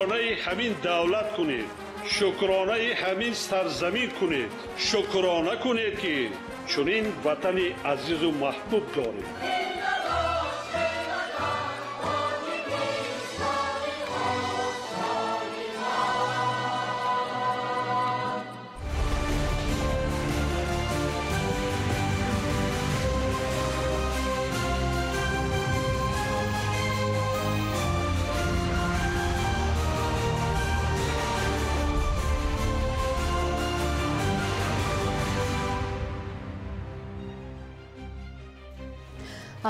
شکرانه همین دولت کنید، شکرانه همین سرزمین کنید، شکرانه کنید که چنین وطن عزیز و محبوب دارید.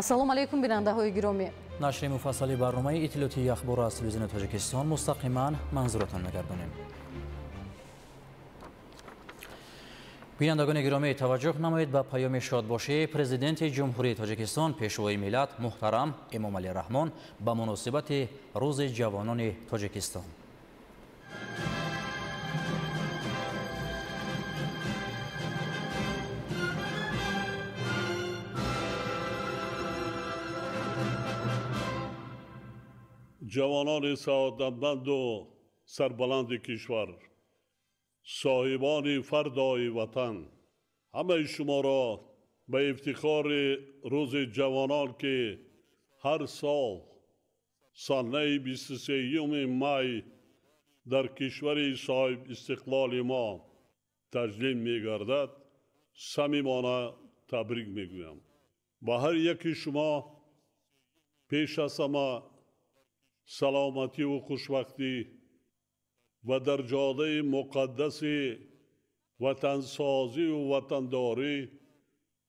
ассалому алайкум бинандаҳои гиромӣ. нашри муфассали барномаи иттилоотии ахбор аз телевизиони тоҷикистон мустақиман манзуратон мегардонем. бинандагони гиромӣ, таваҷҷӯҳ намоед ба паёми шодбошии президенти ҷумҳурии тоҷикистон пешвои миллат муҳтарам Эмомалӣ Раҳмон ба муносибати рӯзи ҷавонони тоҷикистон. جوانان سعادتمند و سربلند کشور، صاحبان فردای وطن، همه شما را به افتخار روز جوانان که هر سال سنه 23 می در کشور صاحب استقلال ما تجلیل می گردد صمیمانه تبریک می گویم. با هر یکی شما پیش از همه سلامتی و خوشبختی و در جاده مقدس وطنسازی و وطنداری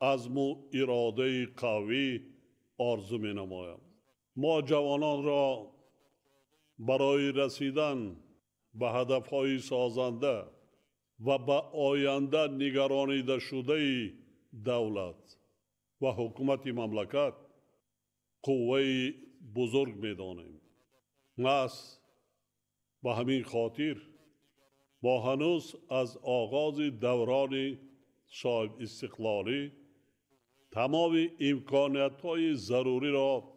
عزم و اراده قوی آرزو می نمایم. ما جوانان را برای رسیدن به هدفهای سازنده و به آینده نگرانیده شده دولت و حکومت مملکت قوه بزرگ می دانیم. ناس به همین خاطر با هنوز از آغاز دوران صاحب استقلالی تمام امکانیت‌های ضروری را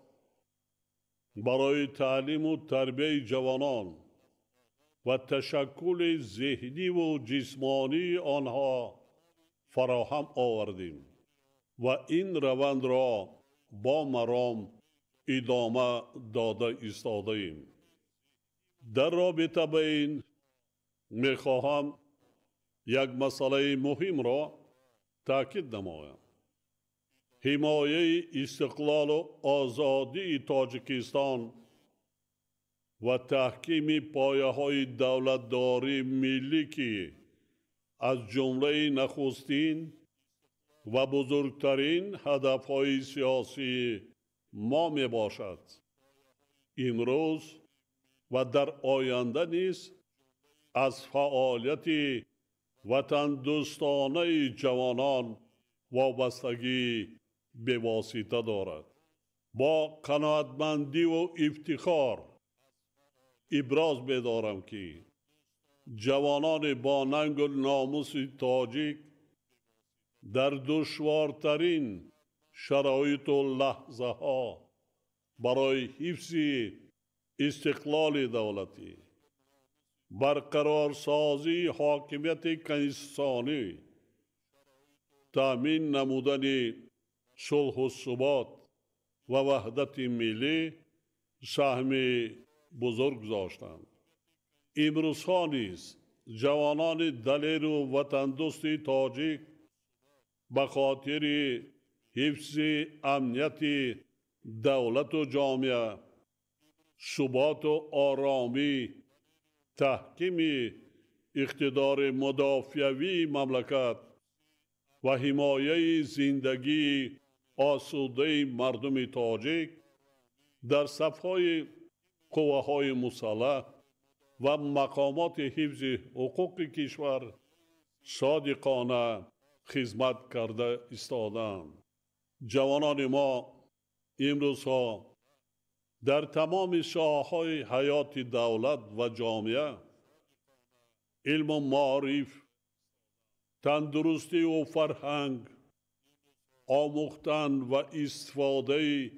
برای تعلیم و تربیت جوانان و تشکل ذهنی و جسمانی آنها فراهم آوردیم و این روند را با مرام ادامه داده ایستاده‌ایم. در رابطه با این میخواهم یک مسئله مهم را تاکید نمایم. حمایه استقلال و آزادی تاجیکستان و تحکیم پایه‌های دولتداری ملی که از جمله نخستین و بزرگترین هدف‌های سیاسی ما می باشد. امروز و در آینده نیز از فعالیت وطن دوستانه جوانان وابستگی به واسطه دارد. با قناعتمندی و افتخار ابراز می دارم که جوانان با ننگ و ناموس تاجیک در دشوارترین شرایط و لحظه ها برای حفظ استقلال دولتی، برقرار سازی حاکمیت کنستانی، تامین نمودن صلح و ثبات و وحدت ملی سهم بزرگ داشتند. امروزها نیز جوانان دلیر و وطن دوست تاجیک به خاطر حفظ امنیت دولت و جامعه، ثبات و آرامی، تحکیم اقتدار مدافعوی مملکت و حمایه زندگی آسوده مردم تاجیک در صفهای قوه‌های مسلح و مقامات حفظ حقوق کشور صادقانه خدمت کرده ایستادند. جوانان ما امروزها در تمام شاخه‌های حیات دولت و جامعه علم و معارف، تندرستی و فرهنگ، آموختن و استفاده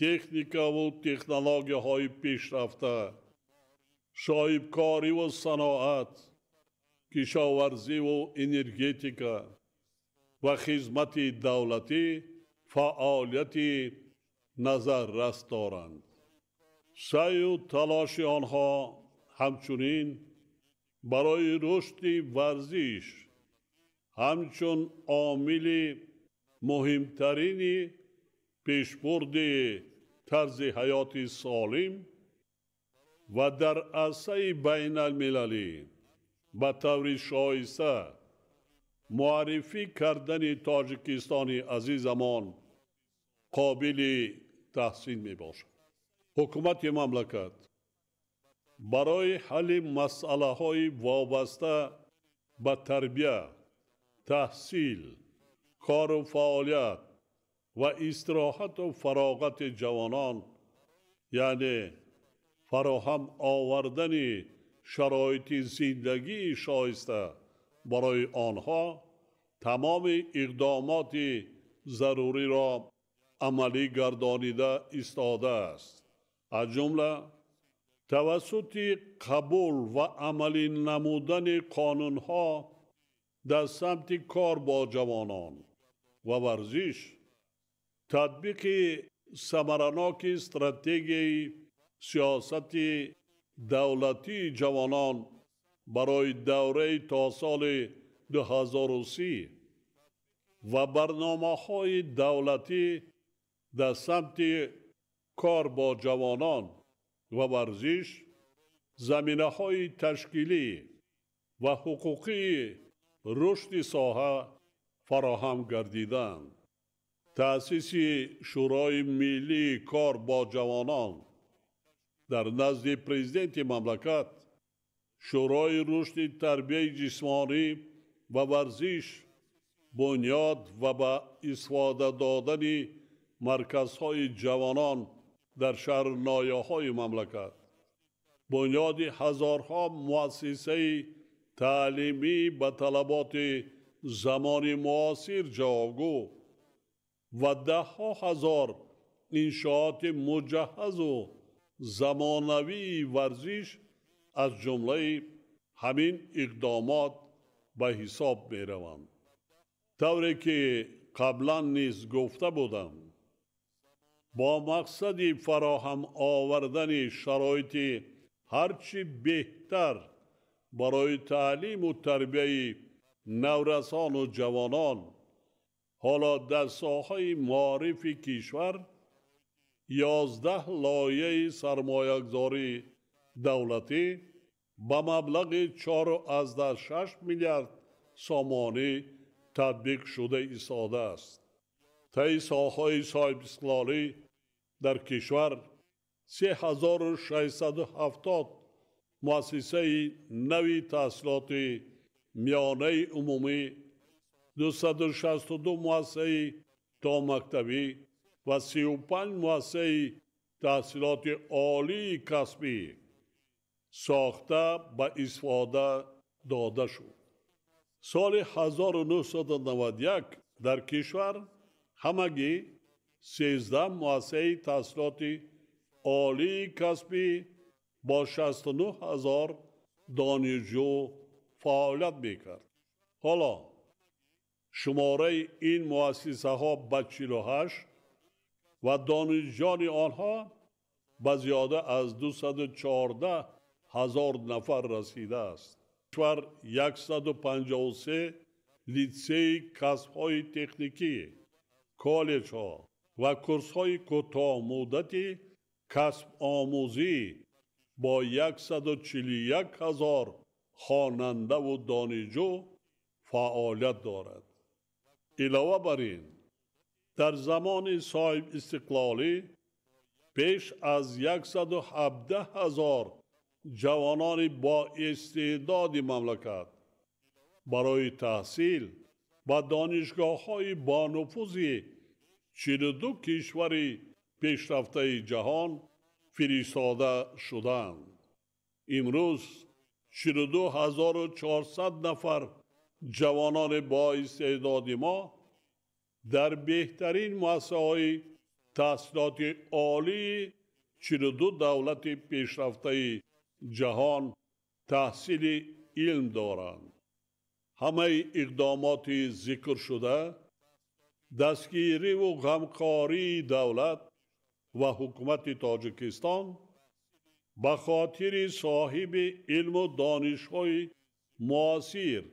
تکنیک و تکنولوژی های پیشرفته، صاحبکاری و صناعت، کشاورزی و انرژتیکا و خدمت دولتی فعالیت نظررس دارند. سعی و تلاش آنها همچنین برای رشد ورزش همچون عامل مهمترین پیشبرد طرز حیات سالم و در عرصه بین المللی به طور شایسته معرفی کردن تاجیکستان عزیزمان قابل تحسین می باشد. حکومت مملکت برای حل مسئله های وابسته به تربیت، تحصیل، کار و فعالیت و استراحت و فراغت جوانان، یعنی فراهم آوردن شرایط زندگی شایسته برای آنها، تمام اقدامات ضروری را عملی گردانیده ایستاده است. از جمله توسط قبول و عملی نمودن قانونها در سمت کار با جوانان و ورزش، تطبیق ثمرناک استراتژی سیاست دولتی جوانان برای دوره تا سال 2030 و برنامه‌های دولتی در سمت کار با جوانان و ورزش، زمینه‌های تشکیلی و حقوقی رشد ساحه فراهم گردیدند. تأسیس شورای ملی کار با جوانان در نزد پرزیدنت مملکت، شورای رشد تربیت جسمانی و ورزش بنیاد و به استفاده دادن مرکزهای جوانان در شهر نایه‌های مملکت، بنیاد هزارها مؤسسه تعلیمی به طلبات زمان معاصر جوابگو و ده‌ها هزار انشاءات مجهز و زمانوی ورزش از جمله همین اقدامات به حساب می روند. طوری که قبلا نیز گفته بودم، با مقصد فراهم آوردن شرایط هرچی بهتر برای تعلیم و تربیت نورسان و جوانان، حالا در ساحه معارف کشور 11 لایحه سرمایه‌گذاری دولتی با مبلغ 4.6 میلیارد سامانی تطبیق شده ایستاده است. طی سالهای صاحب استقلالی در کشور 3670 مؤسسه نوی تحصیلات میانه عمومی، 262 مؤسسه تا مکتبی و 35 مؤسسه تحصیلات عالی کسبی ساخته به استفاده داده شد. سال 1991 در کشور همگی 13 مؤسسه تحصیلات عالی کسبی با 69,000 دانشجو فعالیت میکرد. حالا شماره این مؤسسه ها به 48 و دانشجویان آنها به زیاده از 214,000 نفر رسیده است. کشور 153 لیسه کسب‌های تکنیکی، کالج ها و کورس های کوتاه مدتی کسب آموزی با 141,000 خواننده و دانشجو فعالیت دارد. علاوه بر این، در زمان صاحب استقلالی بیش از 117,000 جوانان با استعداد مملکت برای تحصیل و دانشگاه‌های با نفوذ 42 کشور پیشرفته جهان فرستاده شدند. امروز 42,400 نفر جوانان با استعداد ما در بهترین مؤسسه‌های تحصیلات عالی 42 دولت پیشرفته جهان تحصیل علم دارند. همه اقدامات ذکر شده دستگیری و همکاری دولت و حکومت تاجیکستان به خاطر صاحب علم و دانش‌های معاصر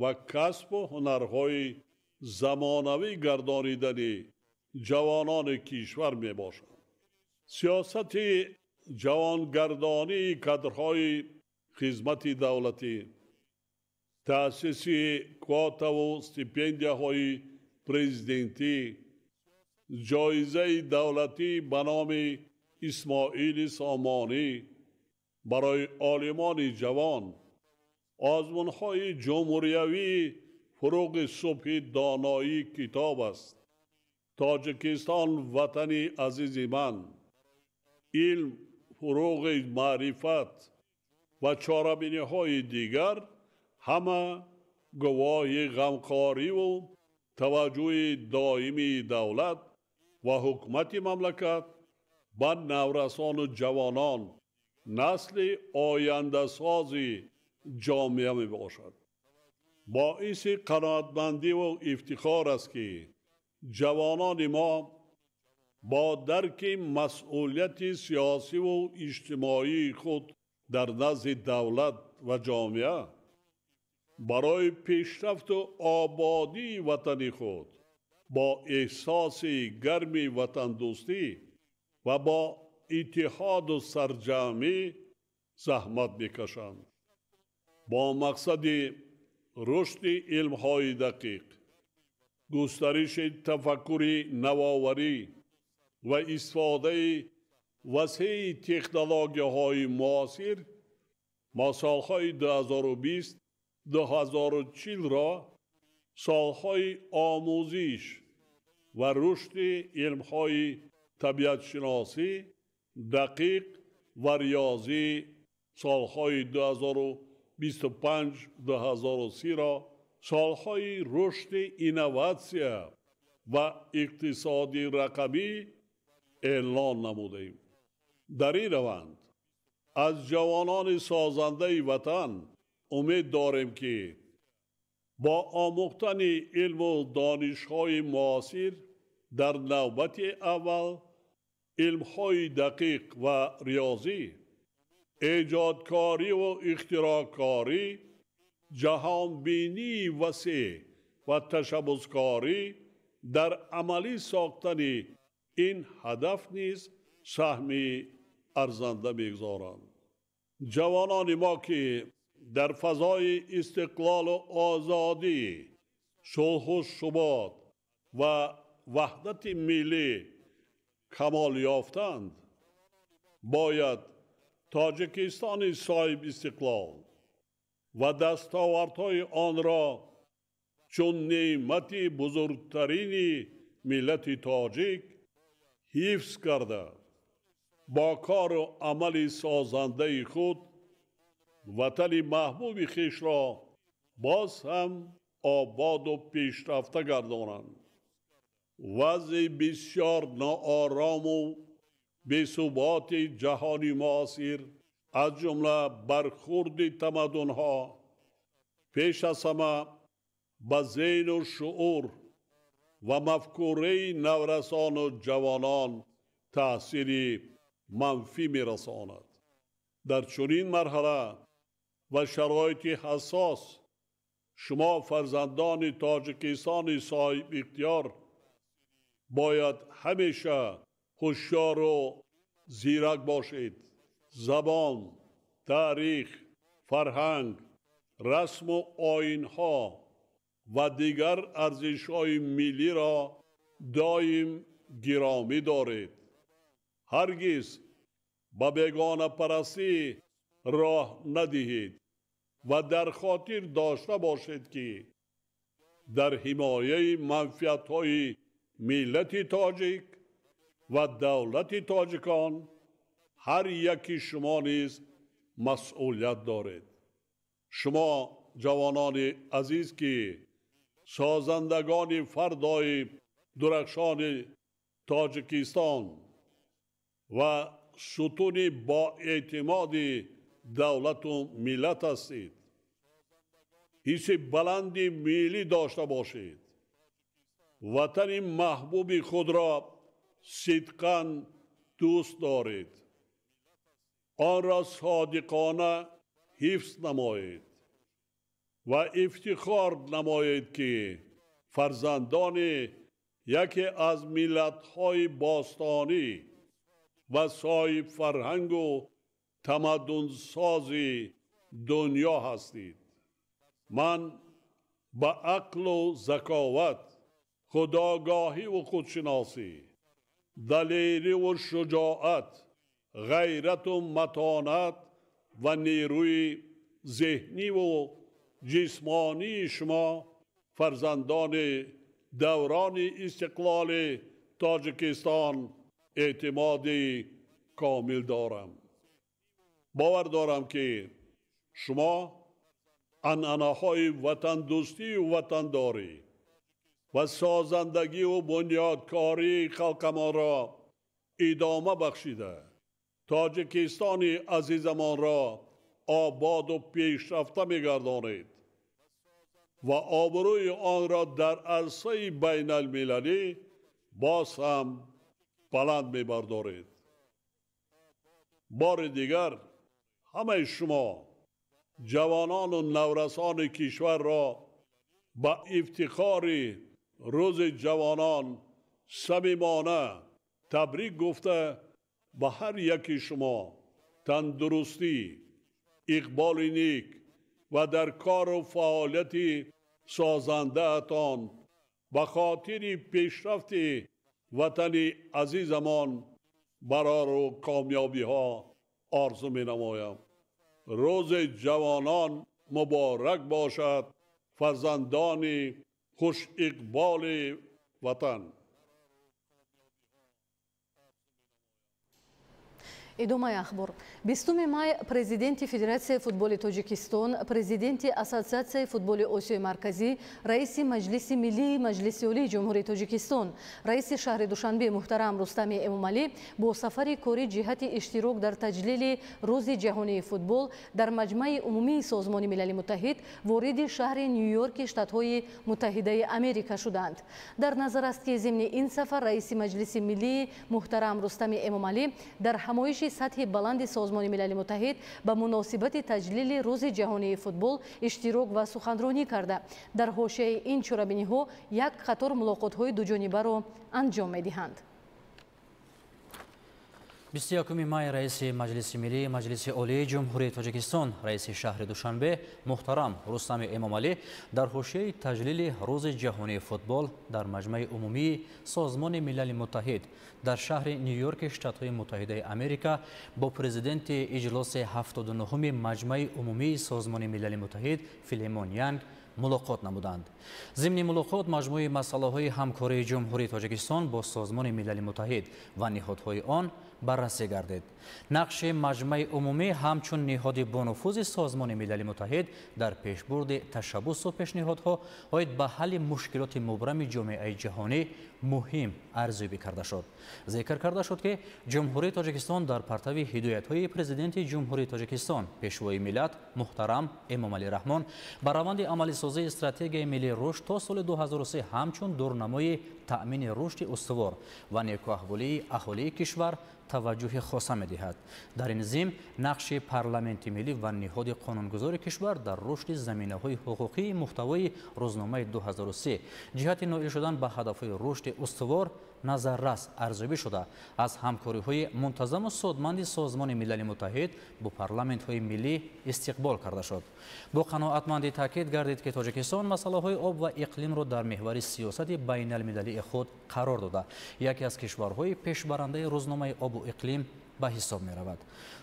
و کسب و هنرهای زمانوی گردانیدن جوانان کشور می باشد. سیاست جوانگردانی کادرهای خدمت دولتی، تأسیس کوتا و استیپندیاهای پرزیدنتی، جایزه دولتی به نام اسماعیل سامانی برای عالمان جوان، آزمون‌های جمهوریوی فروغ صبح دانایی کتاب است. تاجیکستان وطن عزیز من، علم، فروغ معرفت و چاره‌بینی‌های دیگر همه گواه غمخواری و توجه دائمی دولت و حکومت مملکت به نورسان و جوانان نسل آینده ساز جامعه می باشد. باعث قناعتمندی و افتخار است که جوانان ما با درک مسئولیت سیاسی و اجتماعی خود در نزد دولت و جامعه برای پیشرفت و آبادی وطن خود با احساس گرم وطن دوستی و با اتحاد و سرجمی زحمت میکشند. با مقصد رشد علم‌های دقیق، گسترش تفکر نوآوری و استفاده وسیع تکنولوژی‌های معاصر، ما سالهای 2020-2040 را سالهای آموزش و رشد علم‌های طبیعت شناسی دقیق و ریاضی، سالهای 2025-2030 را سالهای رشد اینواسیا و اقتصادی رقمی اعلان نمودیم. در این روند از جوانان سازنده وطن امید داریم که با آموختن علم و دانش‌های معاصر در نوبت اول علم‌های دقیق و ریاضی، ایجادکاری و اختراعکاری، جهانبینی وسیع و تشبثکاری در عملی ساختن این هدف نیز سهمی ارزنده می‌گذارند. جوانان ما که در فضای استقلال و آزادی، صلح و ثبات و وحدت ملی کمال یافتند، باید تاجیکستان صاحب استقلال و دستاوردهای آن را چون نعمت بزرگترین ملت تاجیک حفظ کرده با کار و عمل سازنده خود وطن محبوب خویش را باز هم آباد و پیشرفته گردانند. وضع بسیار ناآرام و بی‌ثبات جهانی معاصر از جمله برخورد تمدن‌ها پیش از همه به ذهن و شعور و مفکوره نورسان و جوانان تأثیر منفی می‌رساند. در چنین مرحله و شرایط حساس شما فرزندان تاجیکستان صاحب اختیار باید همیشه هوشیار و زیرک باشید. زبان، تاریخ، فرهنگ، رسم و آیین‌ها و دیگر ارزش‌های ملی را دائم گرامی دارید. هرگز به بیگانه پرستی راه ندهید و در خاطر داشته باشید که در حمایه منفعت‌های ملت تاجیک و دولت تاجیکان هر یکی شما نیز مسئولیت دارید. شما جوانان عزیز که سازندگان فردای درخشان تاجیکستان و ستون با اعتماد دولت و ملت هستید. حس بلندی ملی داشته باشید. وطن محبوب خود را صدقاً دوست دارید. آن را صادقانه حفظ نمایید و افتخار نمایید که فرزندان یکی از ملت‌های باستانی و صاحب فرهنگ و تمدن سازی دنیا هستید. من با عقل و ذکاوت، خودآگاهی و خودشناسی، دلیری و شجاعت، غیرت و متانت و نیروی ذهنی و جسمانی شما فرزندان دوران استقلال تاجیکستان اعتماد کامل دارم. باور دارم که شما عنعنه‌های وطن دوستی و وطنداری و سازندگی و بنیادکاری خلق ما را ادامه بخشیده تاجیکستان عزیزمان را آباد و پیشرفته می‌گردانید و آبروی آن را در عرصه بین المللی باز هم بلند می‌بردارید. بار دیگر همه شما جوانان و نورسان کشور را با افتخار روز جوانان صمیمانه تبریک گفته به هر یکی شما تندرستی، اقبال نیک و در کار و فعالیت سازنده اتان به خاطر پیشرفت وطن عزیزمان برار و کامیابی ها آرزو می نمایم. روز جوانان مبارک باشد. فرزندان خوش اقبال وطن. идомаи ахбор 20 май президенти Федератсияи футболи Тоҷикистон, президенти Ассотсиатсияи футболи Осиёи Марказӣ, раиси Маҷлиси Миллии Маҷлиси Олии Ҷумҳурии Тоҷикистон, раиси шаҳри Душанбе муҳтарам Рустами Эмомалӣ бо сафари корӣ ҷиҳати иштирок дар таҷлили Рӯзи ҷаҳонии футбол дар Маҷмаи умумии Созмони Милали Муттаҳид вориди шаҳри Нью-Йорки Штатҳои Муттаҳидаи Америка шуданд. Дар назар аст ки зимни ин сафар раиси Маҷлиси Миллии муҳтарам Рустами Эмомалӣ дар ҳамоиши сатҳи баланди Созмони Милали Муттаҳид ба муносибати таҷлили Рӯзи ҷаҳонии футбол иштирок ва суханронӣ карда дар ҳошияи ин чорабиниҳо як қатор мулоқотҳои дуҷонибаро анҷом медиҳанд. 21 май раиси Маҷлиси Миллии Маҷлиси Олии Ҷумҳурии Тоҷикистон, раиси шаҳри Душанбе муҳтарам Рустами Эмомалӣ дар ҳошияи таҷлили Рӯзи ҷаҳонии футбол дар Маҷмаи умумии Созмони Милали Муттаҳид дар шаҳри Нью-Йорки Штатҳои Муттаҳидаи Америка бо президенти иҷлоси 79-уми Маҷмаи умумии Созмони Милали Муттаҳид Филимон Янг мулоқот намуданд. Зимни мулоқот маҷмӯи масъалаҳои ҳамкории Ҷумҳурии Тоҷикистон бо Созмони Милали Муттаҳид ва неҳодҳои он баррасӣ гардид. нақши маҷмаи умумӣ ҳамчун неҳоди бонуфузи Созмони Милали Муттаҳид дар пешбурди ташаббусу пешниҳодҳо оид ба ҳалли мушкилоти мубрами ҷомеаи ҷаҳонӣ муҳим арзёбӣ карда шуд. зикр карда шуд ки Ҷумҳурии Тоҷикистон дар партави ҳидоятҳои президенти Ҷумҳурии Тоҷикистон пешвои миллат муҳтарам Эмомалӣ Раҳмон ба раванди амалисозии стратегияи миллии рушд то соли 2003 ҳамчун дурнамои таъмини рушди устувор ва некуаҳволии аҳолии кишвар таваҷҷӯҳи хоса медиҳад. дар ин зим нақши парламенти миллӣ ва ниҳоди қонунгузори кишвар дар рушди заминаҳои ҳуқуқии муҳтавои рӯзномаи 2003 ҷиҳати ноил шудан ба ҳадафҳои рушди устувор назаррас арзёбӣ шуда аз ҳамкориҳои мунтазаму судманди Созмони Милали Муттаҳид бо парламентҳои миллӣ истиқбол карда шуд. бо қаноатмандӣ таъкид гардид ки Тоҷикистон масъалаҳои об ва иқлимро дар меҳвари сиёсати байналмилалии худ қарор дода яке аз кишварҳои пешбарандаи рӯзномаи обу иқлим ба ҳисоб меравад.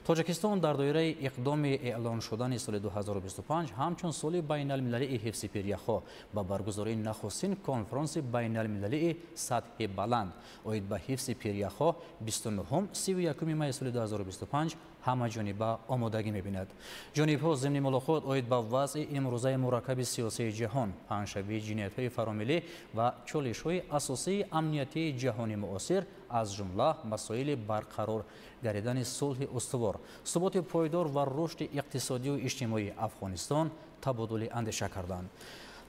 Тоҷикистон дар доираи иқдоми эълон шудани соли 2025 ҳамчун соли байналмилалии ҳифзи пиряхҳо ба баргузории нахустин конфронси байналмилалии сатҳи баланд оид ба ҳифзи пиряхҳо 29-31 май соли 2025 همه جانبه آمادگی می‌بیند. جانب‌ها ضمن ملاقات اوید به وضع امروزه مرکب سیاسی جهان، پنجشنبه جنایت‌های فراملی و چالش‌های اساسی امنیتی جهانی معاصر، از جمله مسائل برقرار گردیدن صلح استوار، ثبات پایدار و رشد اقتصادی و اجتماعی افغانستان تبادل اندیشه کردند.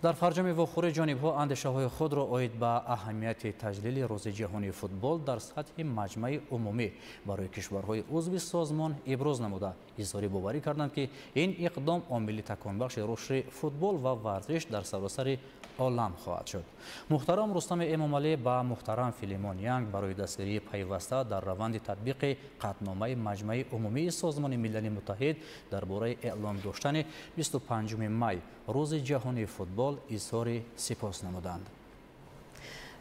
در فرجام واخور جانب‌ها اندیشه‌های خود را اوید به اهمیت تجلیل روز جهانی فوتبال در سطح مجمع عمومی برای کشورهای عضو سازمان ابراز نموده اظهار باوری کردند که این اقدام عامل تکانبخش رشد فوتبال و ورزش در سراسر عالم خواهد شد. محترم رستم امامعلی با محترم فیلیمون ینگ برای دستگیری پیوسته در روند تطبیق قطعنامه مجمع عمومی سازمان ملل متحد درباره اعلام داشتن 25 می روز جهانی فوتبال اظهار سپاس نمودند.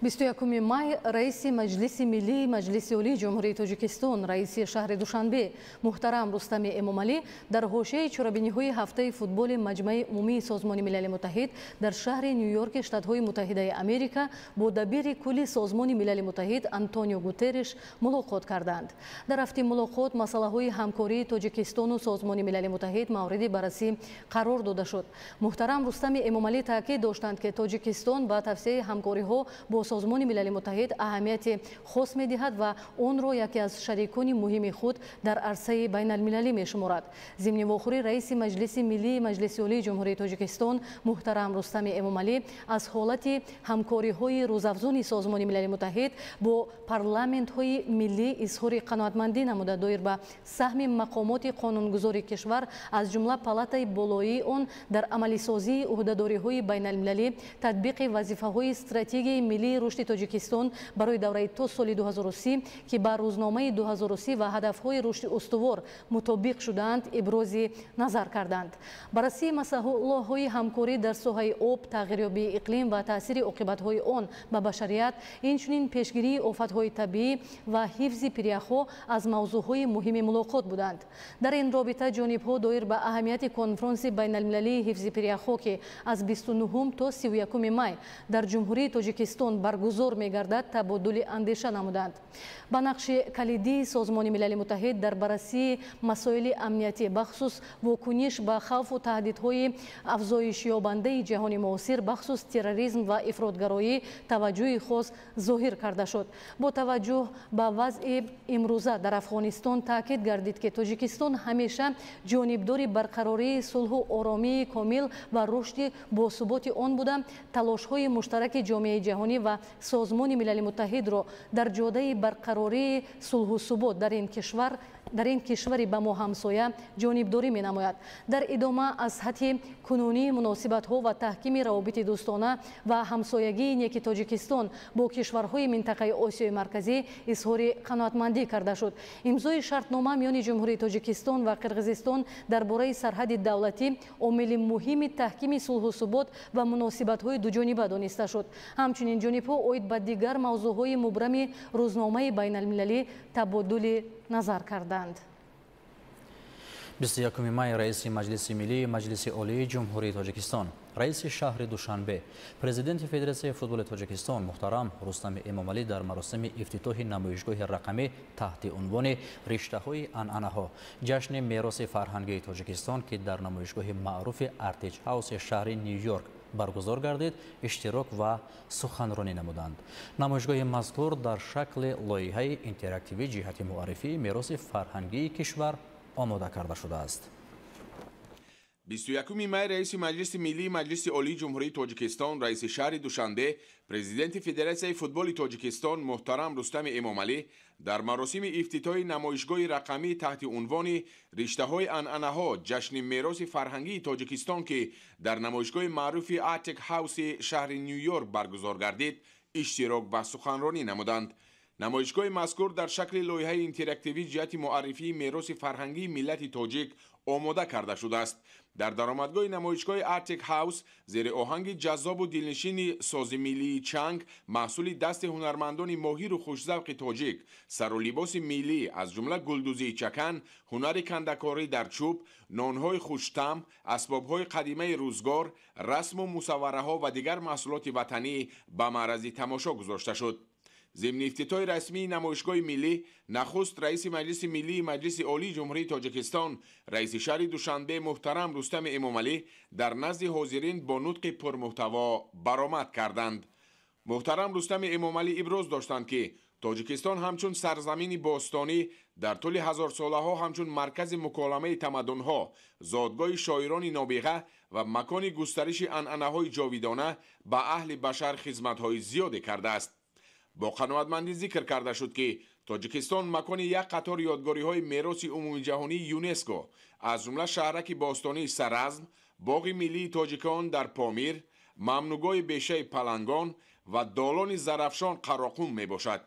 21 مای رئیس مجلس ملی مجلس عالی جمهوری تاجیکستان رئیس شهر دوشنبه محترم رستم امامعلی در حوزه چرابینی‌های هفته فوتبال مجمع عمومی سازمان ملل متحد در شهر نیویورک شتات‌های متحده آمریکا با دبیر کل سازمان ملل متحد آنتونیو گوترش ملاقات کردند. در هفته ملاقات مسائل همکاری تاجیکستان و سازمان ملل متحد مورد بررسی قرار داده شد. محترم رستم امامعلی تاکید داشتند که تاجیکستان با توسعه همکاری‌ها با سازمان ملل متحد اهمیت خاص می‌دهد و آن را یکی از شریکان مهم خود در عرصه بین المللی می‌شمارد. ضمن واخوری رئیس مجلس ملی مجلس عالی جمهوری تاجیکستان محترم رستم امامعلی از حالت همکاری‌های روزافزون سازمان ملل متحد با پارلمانت‌های ملی اظهار قناعتمندی نموده دایر به سهم مقامات قانونگذاری کشور از جمله پالاتای بالایی آن در عملی‌سازی عهده‌داری‌های بین المللی تطبیق وظیفه‌های استراتژی ملی رشد تاجیکستان برای دوره تا سال 2030 که بر روزنامه 2030 و هدف‌های رشد استوار مطابق شدند ابراز نظر کردند. بررسی مسائل‌های همکاری در ساحه آب، تغییریابی اقلیم و تاثیر عاقبت‌های آن به بشریت، اینچنین پیشگیری آفت‌های طبیعی و حفظ پریخ‌ها از موضوع‌های مهم ملاقات بودند. در این رابطه جانب‌ها دایر به اهمیت کنفرانس بین المللی حفظ پریخ‌ها که از 29 تا 31 مای در جمهوری تاجیکستان برگزار می‌گردد تبادل اندیشه نمودند. با نقش کلیدی سازمان ملل متحد در بررسی مسائل امنیتی بخصوص واکنش به خوف و تهدیدهای افزایش یابنده جهان معاصر بخصوص تروریسم و افراطگرایی توجه خاص ظاهر کرده شد. با توجه به وضع امروزه در افغانستان تاکید گردید که تاجیکستان همیشه جانبدار برقراری صلح و آرامی کامل و رشد باثبات آن بوده. تلاش‌های مشترک جامعه جهانی و سازمان ملل متحد را در جاده برقراری صلح و ثبات در این کشور به ما همسایه جانبداری می نماید. در ادامه از سطح کنونی مناسبت‌ها و تحکیم روابط دوستانه و همسایگی نیک تاجیکستان با کشورهای منطقه آسیای مرکزی اظهار قناعتمندی کرده شد. امضای شرطنامه میان جمهوری تاجیکستان و قرقیزستان درباره سرحد دولتی عامل مهم تحکیم صلح و ثبات و مناسبت‌های دوجانبه دانسته شد. همچنین جانب‌ها اوید به دیگر موضوع‌های مبرم روزنامه بین المللی تبادل نظر کردند. 21 مای رئیس مجلس ملی مجلس عالی جمهوری تاجیکستان رئیس شهر دوشنبه پرزیدنت فدراسیون فوتبال تاجیکستان محترم رستم امامعلی در مراسم افتتاح نمایشگاه رقمی تحت عنوان رشته‌های عنعنه‌ها جشن میراث فرهنگی تاجیکستان که در نمایشگاه معروف ارتج هاوس شهر نیویورک برگزار گردید اشتراک و سخنرانی نمودند. نمایشگاه مذکور در شکل لایحه اینتراکتیوی جهت معرفی میراث فرهنگی کشور آماده کرده شده است. 21 مای رئیس مجلس ملی مجلس عالی جمهوری تاجیکستان رئیس شهر دوشنبه پرزیدنت فدراسیون فوتبال تاجیکستان محترم رستم امامعلی در مراسم افتتاح نمایشگاه رقمی تحت عنوان رشته‌های عنعنه‌ها جشن میراث فرهنگی تاجیکستان که در نمایشگاه معروف ارتج هاوس شهر نیویورک برگزار گردید اشتراک و سخنرانی نمودند. نمایشگاه مذکور در شکل لایحه اینتراکتیوی جهت معرفی میراث فرهنگی ملت تاجیک آماده کرده شده است. در درآمدگاه نمایشگاه ارتج هاوس زیر آهنگ جذاب و دلنشین ساز ملی چنگ محصول دست هنرمندان ماهر و خوش‌ذوق تاجیک، سر و لباس ملی از جمله گلدوزی چکن، هنر کنده‌کاری در چوب، نانهای خوش‌طعم، اسباب‌های قدیمی روزگار، رسم و مصوره‌ها و دیگر محصولات وطنی به معرض تماشا گذاشته شد. ضمن افتتاح رسمی نمایشگاه ملی، نخست رئیس مجلس ملی مجلس عالی جمهوری تاجیکستان رئیس شهر دوشنبه محترم رستم امامعلی در نزد حاضرین با نطق پرمحتوا برآمد کردند. محترم رستم امامعلی ابراز داشتند که تاجیکستان همچون سرزمین باستانی در طول هزار ساله ها همچون مرکز مکالمه تمدن ها، زادگاه شاعران نابغه و مکان گسترش عنعنه های جاویدانه به اهل بشر خدمت های زیادی کرده است. با قناعتمندی ذکر کرده شد که تاجیکستان مکان یک قطار یادگاری های میراث عمومی جهانی یونسکو از جمله شهرک باستانی سرزم، باغ ملی تاجیکان در پامیر، ممنوعگاه بیشه پلنگان و دالان زرافشان قراقوم می باشد.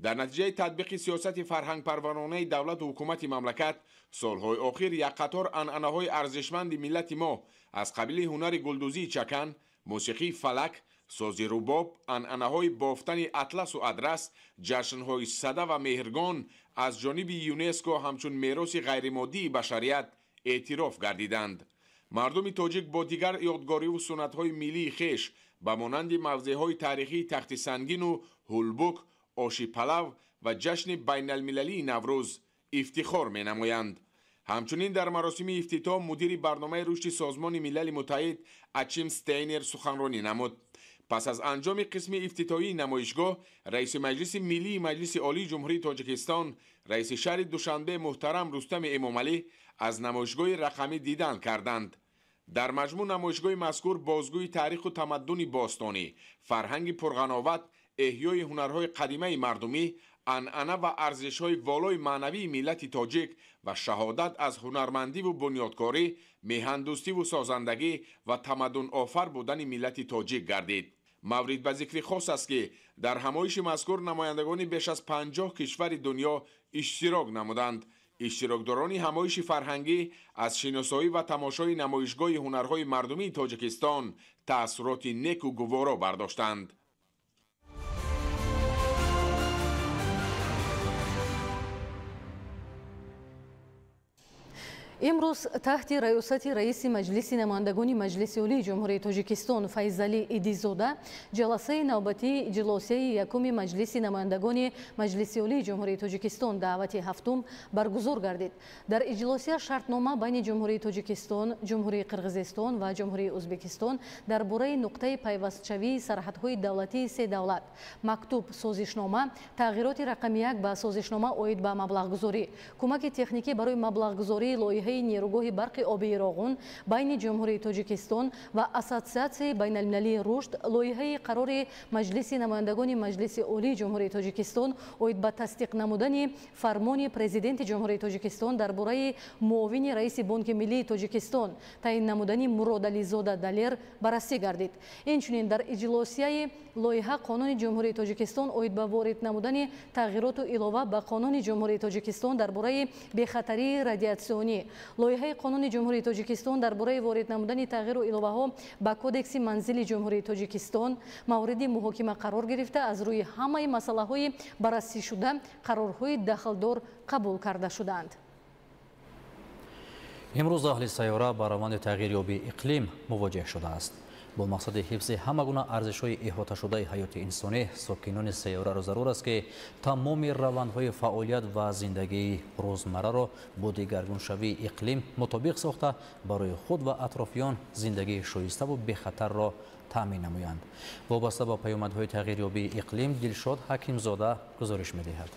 در نتیجه تطبیق سیاست فرهنگ پرورانه دولت و حکومت مملکت، سالهای آخر یک قطار عنعنه‌های ارزشمند ملت ما از قبیل هنر گلدوزی چکن، موسیقی فلک، سازی رباب، عنعنه‌های بافتن اطلس و ادرس، جشن‌های سده و مهرگان از جانب یونسکو همچون میراث غیرمادی بشریت اعتراف گردیدند. مردم تاجیک با دیگر یادگاری و سنت‌های ملی خویش به مانند موضع‌های تاریخی تخت سنگین و هولبوک، آشی پلو و جشن بین المللی نوروز افتخار می نمایند. همچنین در مراسم افتتاح مدیر برنامه رشد سازمان ملل متحد اچیم ستینر سخنرانی نمود. پس از انجام قسم افتتاحی نمایشگاه، رئیس مجلس ملی مجلس عالی جمهوری تاجیکستان رئیس شهر دوشنبه محترم رستم امامعلی از نمایشگاه رقمی دیدن کردند. در مجموع نمایشگاه مذکور بازگوی تاریخ و تمدن باستانی، فرهنگ پرغناوت، احیای هنرهای قدیمه مردمی، عنعنه و ارزش‌های والای معنوی ملت تاجیک و شهادت از هنرمندی و بنیادکاری، میهندوستی و سازندگی و تمدن آفر بودن ملت تاجیک گردید. مورد به ذکر خاص است که در همایش مذکور نمایندگان بیش از 50 کشور دنیا اشتراک نمودند. اشتراکداران همایش فرهنگی از شناسایی و تماشای نمایشگاه هنرهای مردمی تاجیکستان تأثیرات نیک و گوارا برداشتند. امروز تحت ریاست رئیس مجلس نمایندگان مجلس عالی جمهوری تاجیکستان فیضعلی ایدیزاده جلسه نوبتی اجلاسیه یکم مجلس نمایندگان مجلس عالی جمهوری تاجیکستان دعوت هفتم برگزار گردید. در اجلاسیه شرطنامه بین جمهوری تاجیکستان، جمهوری قرغیزستان و جمهوری ازبکستان درباره نقطه پیوستشوی سرحدهای دولتی سه دولت، مکتوب سازشنامه، تغییرات رقم 1 به سازشنامه اوید به مبلغگذاری، کمک تکنیکی برای مبلغگذاری لایحه نیروگاه برق آبی راغون بین جمهوری تاجیکستان و اساسیاسیون بین المللی رشد، لایحه قرار مجلس نمایندگان مجلس عالی جمهوری تاجیکستان اوید به تصدیق نمودن فرمان پرزیدنت جمهوری تاجیکستان درباره معاون رئیس بانک ملی تاجیکستان تعیین نمودن مراد علیزاده دلیر بررسی گردید. اینچنین در اجلاسیه لایحه قانون جمهوری تاجیکستان اوید به وارد نمودن تغییرات و علاوه به قانون جمهوری تاجیکستان درباره بی‌خطری رادیاسیونی، لایحه قانون جمهوری تاجیکستان درباره وارد نمودن تغییر و علاوه ها به کدکس منزل جمهوری تاجیکستان مورد محاکمه قرار گرفته از روی همه مسئله های بررسی شده قرارهای دخلدار قبول کرده شدند. امروز اهل سیاره با روند تغییریابی اقلیم مواجه شده است. با مقصد حفظ همگونه ارزش‌های احاطه شده حیات انسانی، ساکنان سیاره را ضرور است که تمام روندهای فعالیت و زندگی روزمره را با دگرگونشوی اقلیم مطابق ساخته برای خود و اطرافیان زندگی شایسته و بخطر را تامین نمایند. وابسته با پیامدهای تغییریابی اقلیم، دلشاد حکیمزاده گزارش می‌دهد.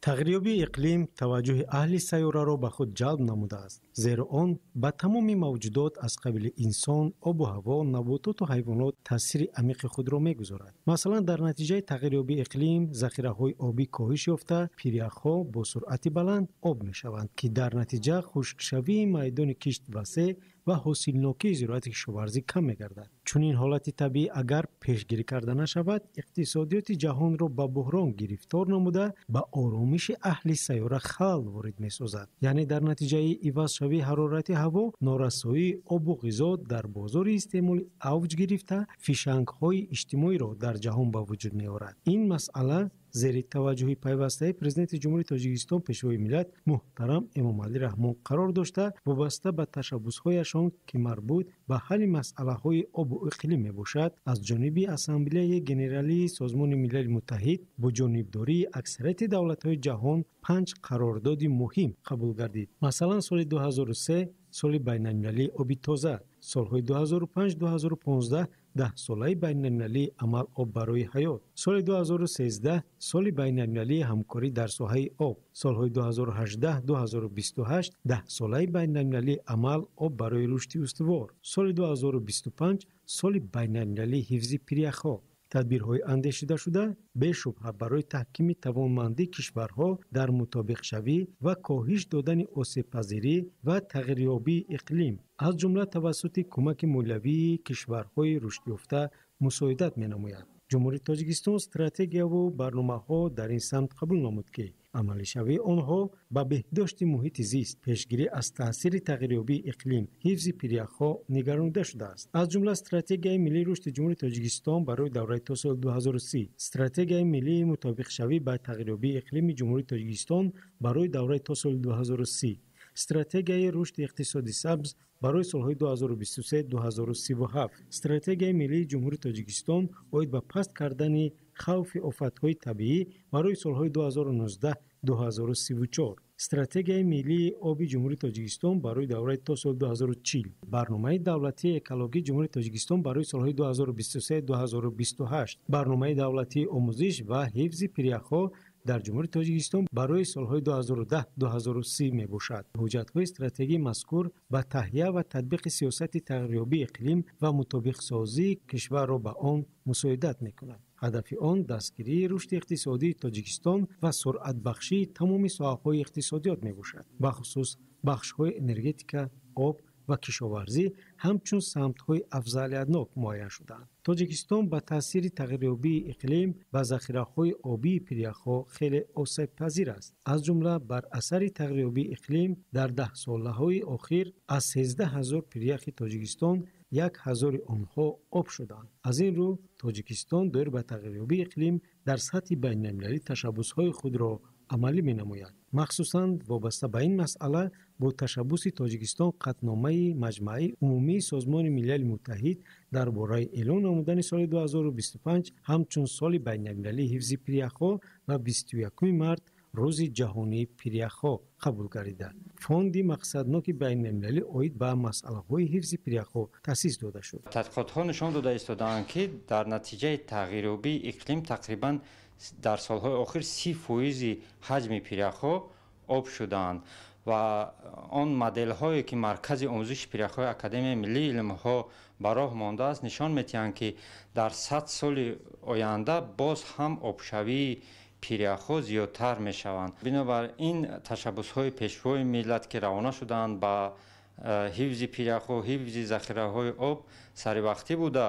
تغییریابی اقلیم توجه اهل سیاره را به خود جلب نموده است، زیرا آن به تمام موجودات از قبیل انسان، آب و هوا، نباتات و حیوانات تاثیر عمیق خود را می‌گذارد. مثلا در نتیجه تغییریابی اقلیم ذخیره‌های آبی کاهش یافته، پیریخ‌ها با سرعت بلند آب می‌شوند که در نتیجه خشکشوی میدان کشت وسیع و حاصلناکی زراعت کشاورزی کم می‌گردد. چون این حالت طبیعی اگر پیشگیری کرده نشود، اقتصادیات جهان را به بحران گرفتار نموده به آرامش اهل سیاره خلل وارد می‌سازد. یعنی در نتیجه عوض شوی حرارت هوا، نارسایی آب و غذا در بازار استعمال اوج گرفته، فشنگ‌های اجتماعی را در جهان به وجود می‌آورد. این مسئله зери таваҷҷуҳи пайвастаи президенти ҷумҳурии Тоҷикистон пешвои миллат муҳтарам Эмомалӣ Раҳмон қарор дошта, вобаста ба ташаббусҳояшон ки марбут ба ҳалли масъалаҳои обу иқлим мебошад, аз ҷониби Ассамблеяи Генералии Созмони Милали Муттаҳид бо ҷонибдории аксарияти давлатҳои ҷаҳон 5 қарордоди муҳим қабул гардид. Масалан, соли 2003 соли байналмилалии оби тоза, солҳои 2005-2015 10-солаи байналмилалии амал об барои ҳаёт, соли 2013 соли байналмилалии ҳамкорӣ дар соҳаи об, солҳои 2018-2028 10-солаи байналмилалии амал об барои рушди устувор, соли 2025 соли байналмилалии ҳифзи пиряхҳо. тадбирҳои андешидашуда бешубҳа барои таҳкими тавонмандии кишварҳо дар мутобиқшавӣ ва коҳиш додани осебпазирӣ ва тағйирёбии иқлим аз ҷумла тавассути кӯмаки молиявии кишварҳои рушдёфта мусоидат менамояд. ҷумҳурии Тоҷикистон стратегияву барномаҳо дар ин самт қабул намуд, ки амалишавии онҳо ба беҳдошти муҳити зист, пешгирӣ аз таъсири тағйирёбии иқлим, ҳифзи пиряхҳо нигаронида шудааст. аз ҷумла стратегияи миллии рушди ҷумҳурии Тоҷикистон барои давраи то соли 2030, стратегияи миллии мутобиқшавӣ ба тағйирёбии иқлими ҷумҳурии Тоҷикистон барои давраи то соли 2030, стратегияи рушди иқтисоди сабз барои солҳои 2023-2037, стратегияи миллии ҷумҳурии Тоҷикистон оид ба паст кардани хавфи офатҳои табиӣ барои солҳои 2019-2034, стратегияи миллии оби ҷумҳурии Тоҷикистон барои давраи то соли 2040, барномаи давлатии экологии ҷумҳурии Тоҷикистон барои солҳои 2023-2028, барномаи давлатии омӯзиш ва ҳифзи пиряхҳо дар ҷумҳурии Тоҷикистон барои солҳои 2010-2030 мебошад. ҳуҷҷатҳои стратегии мазкур ба таҳия ва татбиқи сиёсати тағйирёбии иқлим ва мутобиқсозии кишварро ба он мусоидат мекунад. ҳадафи он дастгирии рушди иқтисодии Тоҷикистон ва суръатбахшии тамоми соҳаҳои иқтисодиёт мебошад. бахусус бахшҳои энергетика, об ва кишоварзӣ ҳамчун самтҳои афзалиятнок муайян шудаанд. Тоҷикистон ба таъсири тағйирёбии иқлим ба захираҳои обии пиряхҳо хеле осебпазир аст. аз ҷумла бар асари тағйирёбии иқлим дар 10-солаҳои охир аз 13 000 пиряхи Тоҷикистон 1000 онҳо об шуданд. аз ин рӯ Тоҷикистон доир ба тағйирёбии иқлим дар сатҳи байналмилалӣ ташаббусҳои худро амалӣ менамояд. махсусан вобаста ба ин масъала бо ташаббуси Тоҷикистон қатномаи Маҷмаи Умумии Созмони Милали Муттаҳид дар бораи эълон намудани соли 2025 ҳамчун соли байналмилалии ҳифзи пиряхҳо ва 21 март рӯзи ҷаҳонии пиряхҳо қабул гардида, фонди мақсадноки байналмилалӣ оид ба масъалаҳои ҳифзи пиряхҳо таъсис дода шуд. тадқиқотҳо нишон дода истодаанд, ки дар натиҷаи тағйирёбии иқлим тақрибан дар солҳои охир 30% ҳаҷми пиряхҳо об шудаанд ва он моделҳое ки маркази омӯзиши пиряхҳои Академияи Миллии Илмҳо ба роҳ мондааст нишон медиҳанд, ки дар 100 соли оянда боз ҳам обшавии пиряхҳо зиёдтар мешаванд. бинобар ин ташаббусҳои пешвои миллат ки равона шуданд ба ҳифзи пиряхҳо, ҳифзи захираҳои об саривақтӣ буда,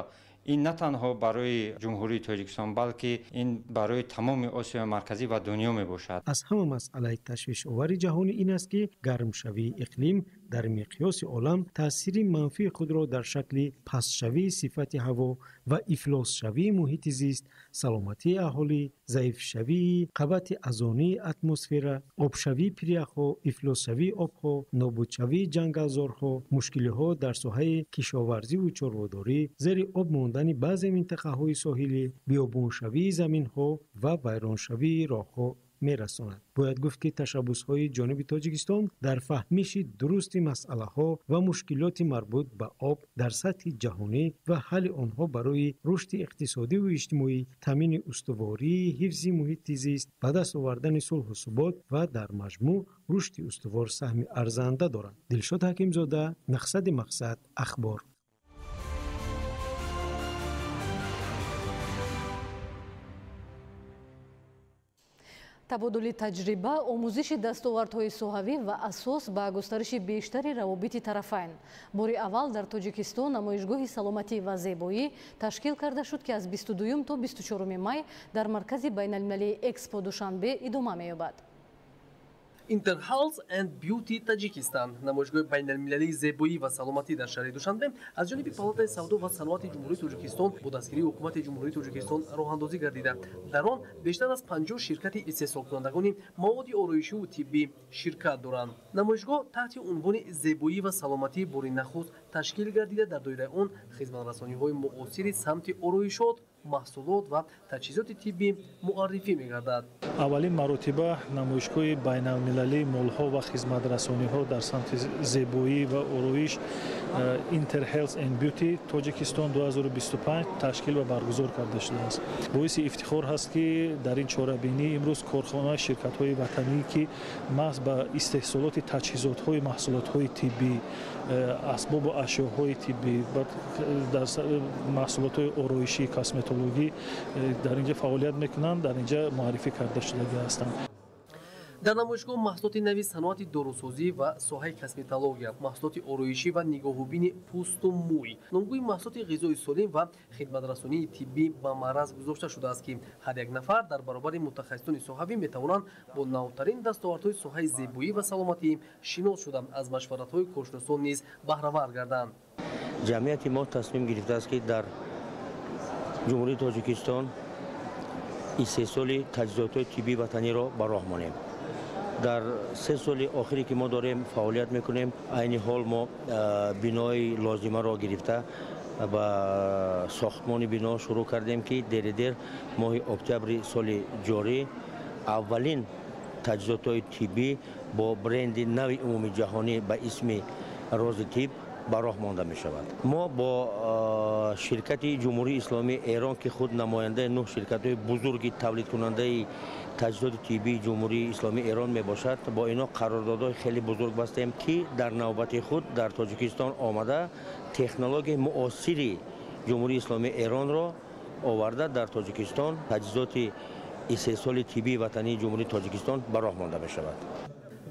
ин на танҳо барои ҷумҳурии Тоҷикистон, балки ин барои тамоми Осиёи марказӣ ва дунё мебошад. аз ҳама масъалаи ташвишовари ҷаҳонӣ ин аст, ки гармшавии иқлим дар миқёси олам таъсири манфии худро дар шакли пастшавии сифати ҳаво ва ифлосшавии муҳити зист, саломатии аҳолӣ, заифшавии қабати азонии атмосфера, обшавии пиряхҳо, ифлосшавии обҳо, нобудшавии ҷангалзорҳо, мушкилиҳо дар соҳаи кишоварзиву чорводорӣ, зери об мондани баъзе минтақаҳои соҳилӣ, биёбоншавии заминҳо ва вайроншавии роҳҳо мерасонад. бояд гуфт, ки ташаббусҳои ҷониби Тоҷикистон дар фаҳмиши дурусти масъалаҳо ва мушкилоти марбут ба об дар сатҳи ҷаҳонӣ ва ҳалли онҳо барои рушди иқтисодиву иҷтимоӣ, таъмини устувории ҳифзи муҳити зист, ба даст овардани сулҳу субот ва дар маҷмӯъ рушди устувор саҳми арзанда доранд. Дилшод Ҳакимзода, Мақсади Мақсад, Ахбор. табодули таҷриба, омӯзиши дастовардҳои соҳавӣ ва асос ба густариши бештари равобити тарафайн. бори аввал дар Тоҷикистон намоишгоҳи саломатӣ ва зебоӣ ташкил карда шуд, ки аз 22 то 24 май дар маркази байналмилалии Экспо Душанбе идома меёбад. Interhealth and Beauty Tajikistan намоишгоҳи байналмилалии зебоӣ ва саломатӣ дар шаҳри Душанбе аз ҷониби палатаи савдо ва саноати ҷумҳурии Тоҷикистон бо дастгирии ҳукумати ҷумҳурии Тоҷикистон роҳандозӣ гардида. Дар он бештар аз 50 ширкати истеҳсолкунандагони маводи ороишиву тиббӣ ширкат доранд. Намоишгоҳ таҳти унвони зебоӣ ва саломатии бори нахуст ташкил гардида дар доираи он хизматрасониҳои муосири самти ороишот, маҳсулот ва таҷҳизоти тиббӣ муаррифӣ мегардад. аввалин маротиба намоишгоҳи байналмилалии молҳо ва хизматрасониҳо дар самти зебоӣ ва ороиш Interhealth and Beauty Тоҷикистон 2025 ташкил ва баргузор карда шудааст. боиси ифтихор ҳаст ки дар ин чорабинӣ имрӯз корхонаи ширкатҳои ватанӣ ки маҳз ба истеҳсолоти таҷҳизотҳои маҳсулотҳои тиббӣ, асбобу ашёҳои тиббӣ, дар маҳсулотҳои ороишӣ, косметологӣ дар инҷа фаъолият мекунанд, дар инҷа муаррифӣ карда шудагӣ ҳастанд. дар намоишгоҳ маҳсулоти нави саноати дорусозӣ ва соҳаи косметология, маҳсулоти ороишӣ ва нигоҳубини пӯсту мӯй, номгӯи маҳсулоти ғизои солим ва хидматрасонии тиббӣ ба маъраз гузошта шудааст ки ҳар як нафар дар баробари мутахассисони соҳавӣ метавонанд бо навтарин дастовардҳои соҳаи зебоӣ ва саломатӣ шинос шуда аз машваратҳои коршиносон низ баҳравар гарданд. ҷамъияти мо тасмим гирифтааст ки дар ҷумҳурии Тоҷикистон истеҳсоли таҷҳизотҳои тиббии ватаниро ба роҳ монем. дар 3 соли охире ки мо дорем фаъолият мекунем, айни ҳол мо бинои лозимаро гирифта ба сохтмони бино шурӯъ кардем ки дередер моҳи октябри соли ҷорӣ аввалин таҷҳизотҳои тиббӣ бо бренди нави умуми ҷаҳонӣ ба исми рози тиб ба роҳ монда мешавад. мо бо ширкати ҷумҳурии исломии Эрон ки худ намояндаи 9 ширкатҳои бузурги тавлидкунандаи таҷҳизоти тиббии ҷумҳурии исломии Эрон мебошад, бо ино қарордодҳои хеле бузург бастем ки дар навбати худ дар Тоҷикистон омада технологияи муосири ҷумҳурии исломии Эронро оварда дар Тоҷикистон таҷҳизоти истеҳсоли тиббии ватании ҷумҳурии Тоҷикистон ба роҳ монда мешавад.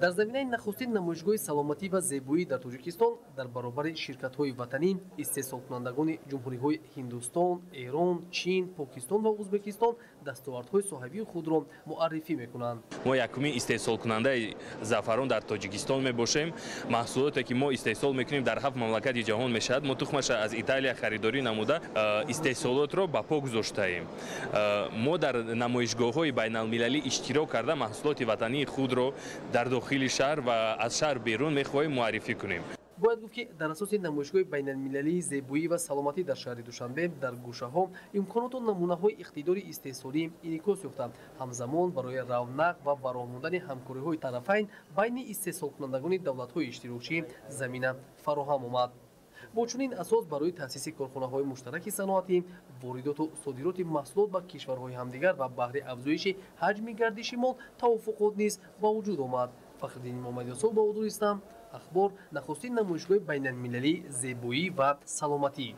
дар заминаи нахустин намоишгоҳи саломатӣ ва зебоӣ дар Тоҷикистон дар баробари ширкатҳои ватанӣ истеҳсолкунандагони ҷумҳуриҳои Ҳиндустон, Эрон, Чин, Покистон ва Узбекистон дастовардҳои соҳавии худро муаррифӣ мекунанд. мо якумин истеҳсолкунандаи заъфарон дар Тоҷикистон мебошем. маҳсулоте ки мо истеҳсол мекунем дар 7 мамлакати ҷаҳон мешавад. мо тухмаша аз Италия харидорӣ намуда истеҳсолотро ба по гузоштаем. мо дар намоишгоҳҳои байналмилалӣ иштирок карда маҳсулоти ватании худро дар дохили шаҳр ва аз шаҳр берун мехоҳем муаррифӣ кунем. бояд гуфт ки дар асоси намоишгоҳи байналмилалии зебоӣ ва саломатӣ дар шаҳри Душанбе дар гӯшаҳо имконоту намунаҳои иқтидори истеҳсолӣ инъикос ёфта, ҳамзамон барои равнақ ва баромондани ҳамкориҳои тарафайн байни истеҳсолкунандагони давлатҳои иштирокчӣ замина фароҳам омад. бо чунин асос барои таъсиси корхонаҳои муштараки саноатӣ, воридоту содироти маҳсулот ба кишварҳои ҳамдигар ва баҳри афзоиши ҳаҷми гардиши мол тавофуқот низ ба вуҷуд омад. Фахриддин Муҳаммадёсов ба Удуристан, Ахбор, нахустин намоишгоҳи байналмилалии зебоӣ ва саломатӣ.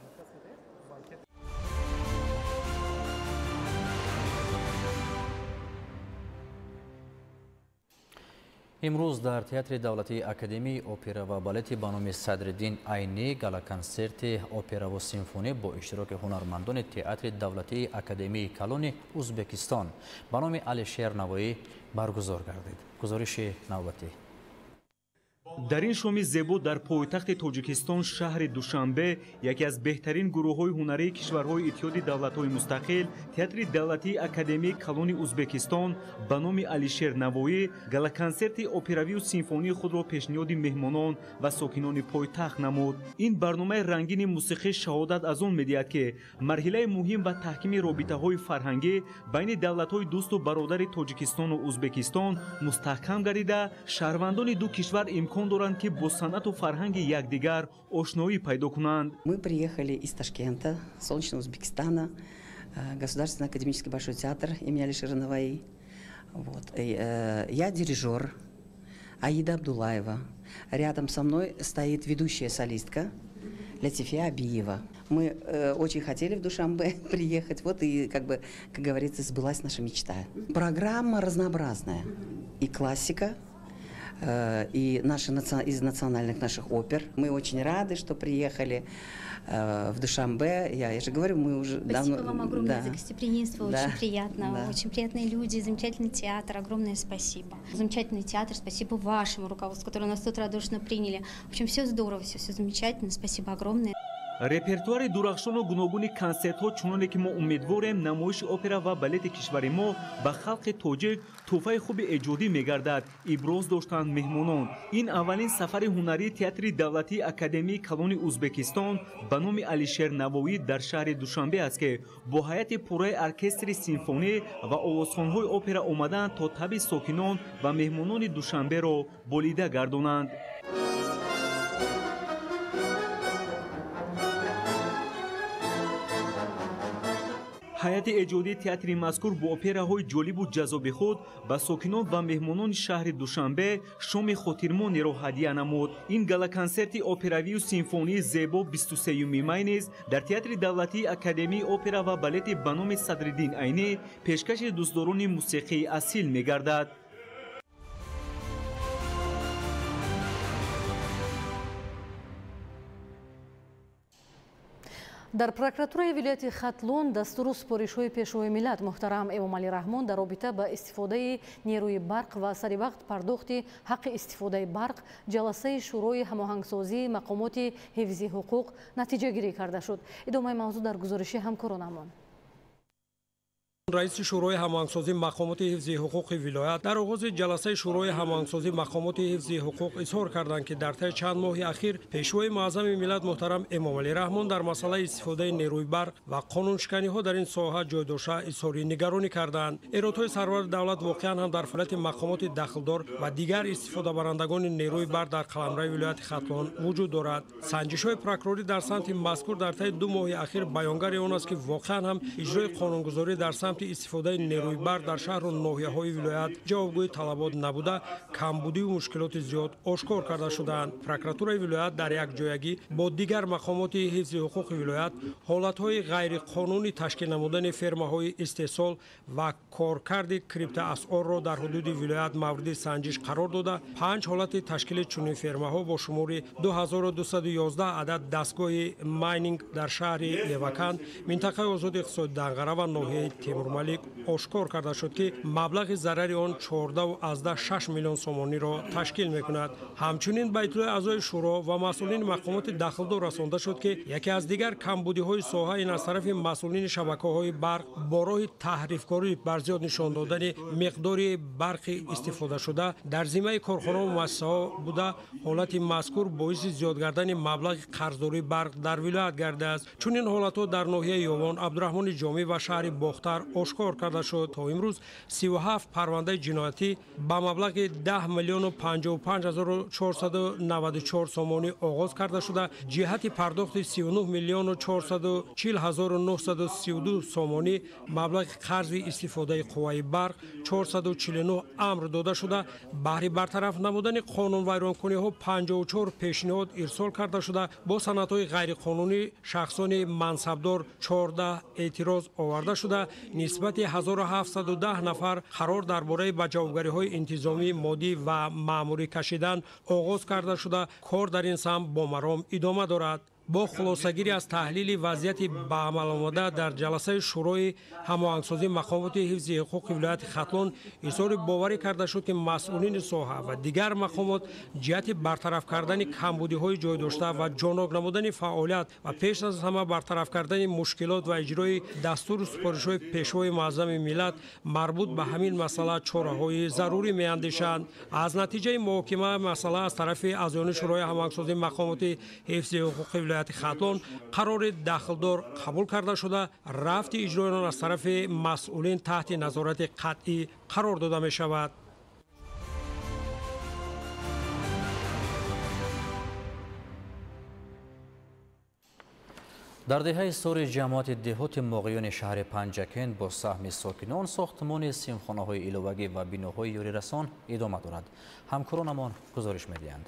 имрӯз дар театри давлатии академияи опера ва балети ба номи Садриддин Айнӣ галаконсерти операву симфонӣ бо иштироки ҳунармандони театри давлатии академияи калони Узбекистон ба номи Алишер Навоӣ баргузор гардид. гузориши навбатӣ. дар ин шоми зебо дар пойтахти Тоҷикистон шаҳри Душанбе яке аз беҳтарин гурӯҳҳои ҳунарии кишварҳои иттиҳоди давлатҳои мустақил театри давлатии академияи калони Узбекистон ба номи Алишер Навоӣ галаконсерти операвию симфонии худро пешниҳоди меҳмонон ва сокинони пойтахт намуд. ин барномаи рангини мусиқӣ шаҳодат аз он медиҳад ки марҳилаи муҳим ва таҳкими робитаҳои фарҳангӣ байни давлатҳои дӯсту бародари Тоҷикистону Узбекистон мустаҳкам гардида шаҳрвандони ду кишвар имкон доранд ки бо санъату фарҳанги якдигар ошноӣ пайдо кунанд. Мы приехали из Ташкента, солнечного Узбекистана, Государственный академический большой театр имени Алишера Навои. Вот. Я дирижер Аида Абдулаева. Рядом со мной стоит ведущая солистка Латифия Абиева. Мы очень хотели в Душанбе приехать, вот и, как говорится, сбылась наша мечта. Программа разнообразная. И классика, и из национальных наших опер. Мы очень рады, что приехали в Душанбе. Я же говорю, мы уже Спасибо давно... вам огромное за гостеприимство, Да. очень приятно, Да. очень приятные люди, замечательный театр, огромное спасибо. Замечательный театр, спасибо вашему руководству, которое нас тут радушно приняли. В общем, все здорово, все замечательно, спасибо огромное. репертуари дурахшону гуногуни консертҳо чуноне ки мо умедворем намоиши опера ва балети кишвари мо ба халқи тоҷик тӯҳфаи хуби эҷодӣ мегардад, иброз доштанд меҳмонон. Ин аввалин сафари ҳунарии театри давлатии академии калони Узбекистон ба номи Алишер Навоӣ дар шаҳри Душанбе аст ки бо ҳайати пурраи оркестри симфонӣ ва овозхонҳои опера омаданд то таби сокинон ва меҳмонони Душанберо болида гардонанд. ҳайати эҷодии театри мазкур бо операҳои ҷолибу ҷаззоби худ ба сокинон ва меҳмонони шаҳри Душанбе шоми хотирмонеро ҳадия намуд. Ин галаконсерти операвию симфонии зебо 23 май низ дар театри давлатии академии опера ва балети ба номи Садриддин Айнӣ пешкаши дӯстдорони мусиқии асил мегардад. дар прокуратураи вилояти Хатлон дастуру супоришҳои пешвои миллат муҳтарам Эмомалӣ Раҳмон дар робита ба истифодаи нерӯи барқ ва саривақт пардохти ҳаққи истифодаи барқ ҷаласаи шӯрои ҳамоҳангсозии мақомоти ҳифзи ҳуқуқ натиҷагирӣ карда шуд. идомаи мавзӯъ дар гузориши ҳамкоронамон. раиси шӯрои ҳамоҳангсозии мақомоти ҳифзи ҳуқуқи вилоят дар оғози ҷаласаи шӯрои ҳамоҳангсозии мақомоти ҳифзи ҳуқуқ изҳор карданд ки дар таи чанд моҳи ахир пешвои муаззами миллат муҳтарам Эмомалӣ Раҳмон дар масъалаи истифодаи нерӯи барқ ва қонуншиканиҳо дар ин соҳа ҷой дошта изҳори нигаронӣ карданд. эродҳои сарвари давлат воқеан ҳам дар фаъолияти мақомоти дахлдор ва дигар истифодабарандагони нерӯи барқ дар қаламраи вилояти Хатлон вуҷуд дорад. санҷишҳои прокурорӣ дар самти мазкур дар таи 2 моҳи ахир баёнгари он аст ки воқеан ҳам иҷрои қонунгузорӣ дар самти истифодаи нерӯи барқ дар шаҳру ноҳияҳои вилоят ҷавобгӯи талабот набуда камбудию мушкилоти зиёд ошкор карда шудаанд. прокуратураи вилоят дар якҷоягӣ бо дигар мақомоти ҳифзи ҳуқуқи вилоят ҳолатҳои ғайриқонунӣ ташкил намудани фермаҳои истеҳсол ва коркарди криптоасъорро дар ҳудуди вилоят мавриди санҷиш қарор дода 5 ҳолати ташкили чунин фермаҳо бо шумори 2211 адад дастгоҳи майнинг дар шаҳри Левакан, минтақаи озоди иқтисоди Данғара ва ноҳияи Темурмалик ошкор карда шуд ки маблағи зарари он 14.6 миллион сомониро ташкил мекунад. ҳамчунин ба иттилои аъзои шӯро ва масъулини мақомоти дахлдор расонда шуд ки яке аз дигар камбудиҳои соҳа ин аз тарафи масъулини шабакаҳои барқ бо роҳи таҳрифкорӣ бар зиёд нишон додани миқдори барқи истифодашуда дар зиммаи корхонаҳо ва муассисаҳо буда ҳолати мазкур боиси зиёд гардани маблағи қарздории барқ дар вилоят гардидааст. чунин ҳолатҳо дар ноҳияи Ёвон, Абдурахмони Ҷомӣ ва шаҳри Бохтар ошкор карда шуд. то имрӯз 37 парвандаи ҷиноятӣ ба маблағи 10 миллиону 55 ҳазору 494 сомонӣ оғоз карда шуда ҷиҳати пардохти 39 миллиону 440 ҳазору 932 сомонӣ маблағи қарзи истифодаи қувваи барқ 449 амр дода шуда баҳри бартараф намудани қонунвайронкуниҳо 54 пешниҳод ирсол карда шуда бо санадҳои ғайриқонунӣ шахсони мансабдор 14 эътироз оварда шуда нисбати 1710 нафар қарор дар бораи ба ҷавобгариҳои интизомӣ моддӣ ва маъмурӣ кашидан оғоз карда шуда кор дар ин самт бо маром идома дорад. бо хулосагирӣ аз таҳлили вазъияти ба амаломада дар ҷаласаи шӯрои ҳамоҳангсозии мақомоти ҳифзи ҳуқуқи вилояти Хатлон изҳори боварӣ карда шуд ки масъулини соҳа ва дигар мақомот ҷиҳати бартараф кардани камбудиҳои ҷойдошта ва ҷонок намудани фаъолият ва пеш аз ҳама бартараф кардани мушкилот ва иҷрои дастуру супоришҳои пешвои муаззами миллат марбут ба ҳамин масъала чораҳои зарурӣ меандешанд. аз натиҷаи муҳокимаи масъала аз тарафи аъзоёни шӯрои ҳамоҳангсозии мақомоти ҳифзи ҳуқуқи вилояти Хатлон қарори дахлдор қабул карда шуда рафти иҷрои он аз тарафи масъулин таҳти назорати қатъӣ қарор дода мешавад. дар деҳаи сори ҷамоати деҳоти моғиёни шаҳри Панҷакент бо саҳми сокинон сохтмони симхонаҳои иловагӣ ва биноҳои ёрирасон идома дорад. ҳамкоронамон гузориш медиҳанд.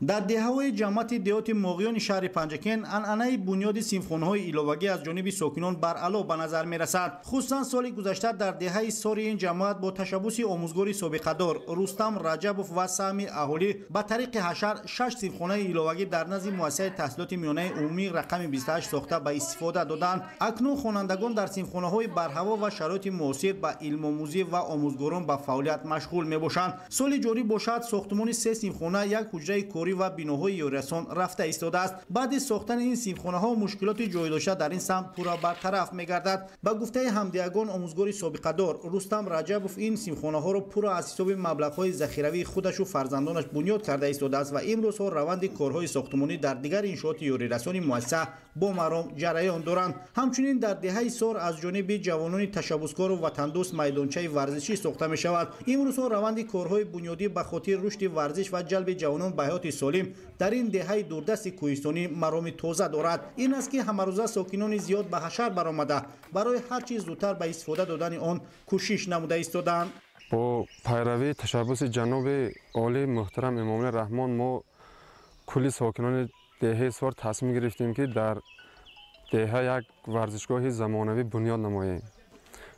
در دهه‌های جماعت دهات موقعیان شهر پنجکن انعنه بنیاد سیمخانه‌های ایلوگی از جانب ساکنان بر علا به نظر می‌رسد. خصوصا سال گذشته در دهه ساری این جماعت با تشبث آموزگار سابقه‌دار رستم رجبوف و سامی اهولی به طریق حشر 6 سیمخانه ایلوگی در نزد مؤسسه تحصیلات میانه عمومی رقم 28 ساخته به استفاده دادند. اکنون خوانندگان در سیمخانه‌های برهوا و شرایط مناسب به علم آموزی و آموزگاران به فعالیت مشغول می‌باشند. سال جاری باشد ساختمان 3 سیمخانه، یک حجره کاری و بیناهای یورسان رفته ایستاده است. بعد از ساختن این سیمخانه‌ها مشکلات جای داشته در این سمت پورا برطرف می‌گردد. با گفته همدیگان آموزگار سابقه‌دار رستم رجبوف این سیمخانه‌ها را پورا از حساب مبلغ‌های ذخیروی خودش و فرزندانش بنیاد کرده ایستاده است و امروزها روند کارهای ساختمانی در دیگر انشاءات یوریرسانی مؤسسه با مرام جریان دارند. همچنین در دهه سال از جانب جوانان تشبثکار و وطندوست میدانچه ورزشی ساخته می‌شود. امروزها روند کارهای بنیادی به خاطر رشد ورزش و جلب جوانان به حیات سالم در این دهه دوردست کوهستانی مرام تازه دارد. این است که همروزه ساکنان زیاد به حشر برآمده برای هر چیز زودتر به استفاده دادن آن کوشش نموده ایستادند. با پیروی تشبث جناب عالی محترم امام رحمان ما کلی ساکنان دهه سوار تصمیم گرفتیم که در دهه یک ورزشگاه زمانوی بنیاد نماییم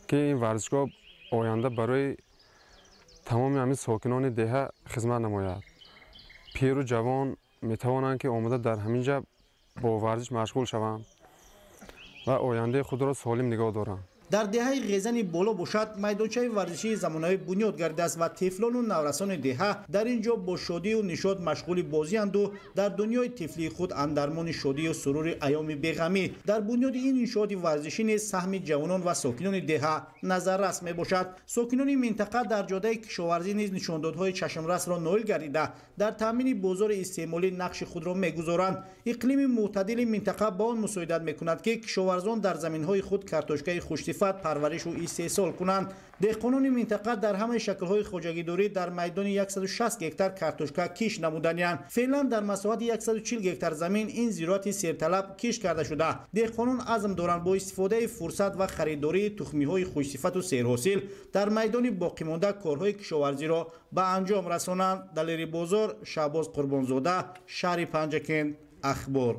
که این ورزشگاه آینده برای تمام همین ساکنان دهه خدمت نماید. پیر و جوان می توانند که آمده در همینجا با ورزش مشغول شوند و آینده خود را سالم نگاه دارند. در دهه غزنی بالا باشد میدانچه ورزشی زمانه‌ای بنیاد گردیده است و طفلان و نورسان دهه در اینجا با شادی و نشاط مشغول بازی‌اند و در دنیای طفلی خود اندرمان شادی و سرور ایام بی‌غمی. در بنیاد این انشاءات ورزشی نیز سهم جوانان و ساکنان دهه نظررس میباشد. ساکنان منطقه در جاده کشاورزی نیز نشاندادهای چشمرس را نایل گردیده در تامین بازار استعمالی نقش خود را میگذارند. اقلیم معتدل منطقه با آن مساعدت میکند که کشاورزان در زمین‌های خود کارتوشکای خوش‌صفت پرورش و استحصال کنند. دهقانان منطقه در همه شکل‌های خواجگی‌داری در میدان 160 هکتار کارتوشکا کیش نمودنی‌اند. فعلا در مساحت 140 هکتار زمین این زراعت سرطلب کیش کرده شده. دهقانان عزم دارند با استفاده فرصت و خریداری تخمی‌های خوش‌صفت و سرحاصل در میدان باقی مانده کارهای کشاورزی را به انجام رسانند. دلیری بازار، شهباز قربانزاده، شهر پنجکن، اخبار.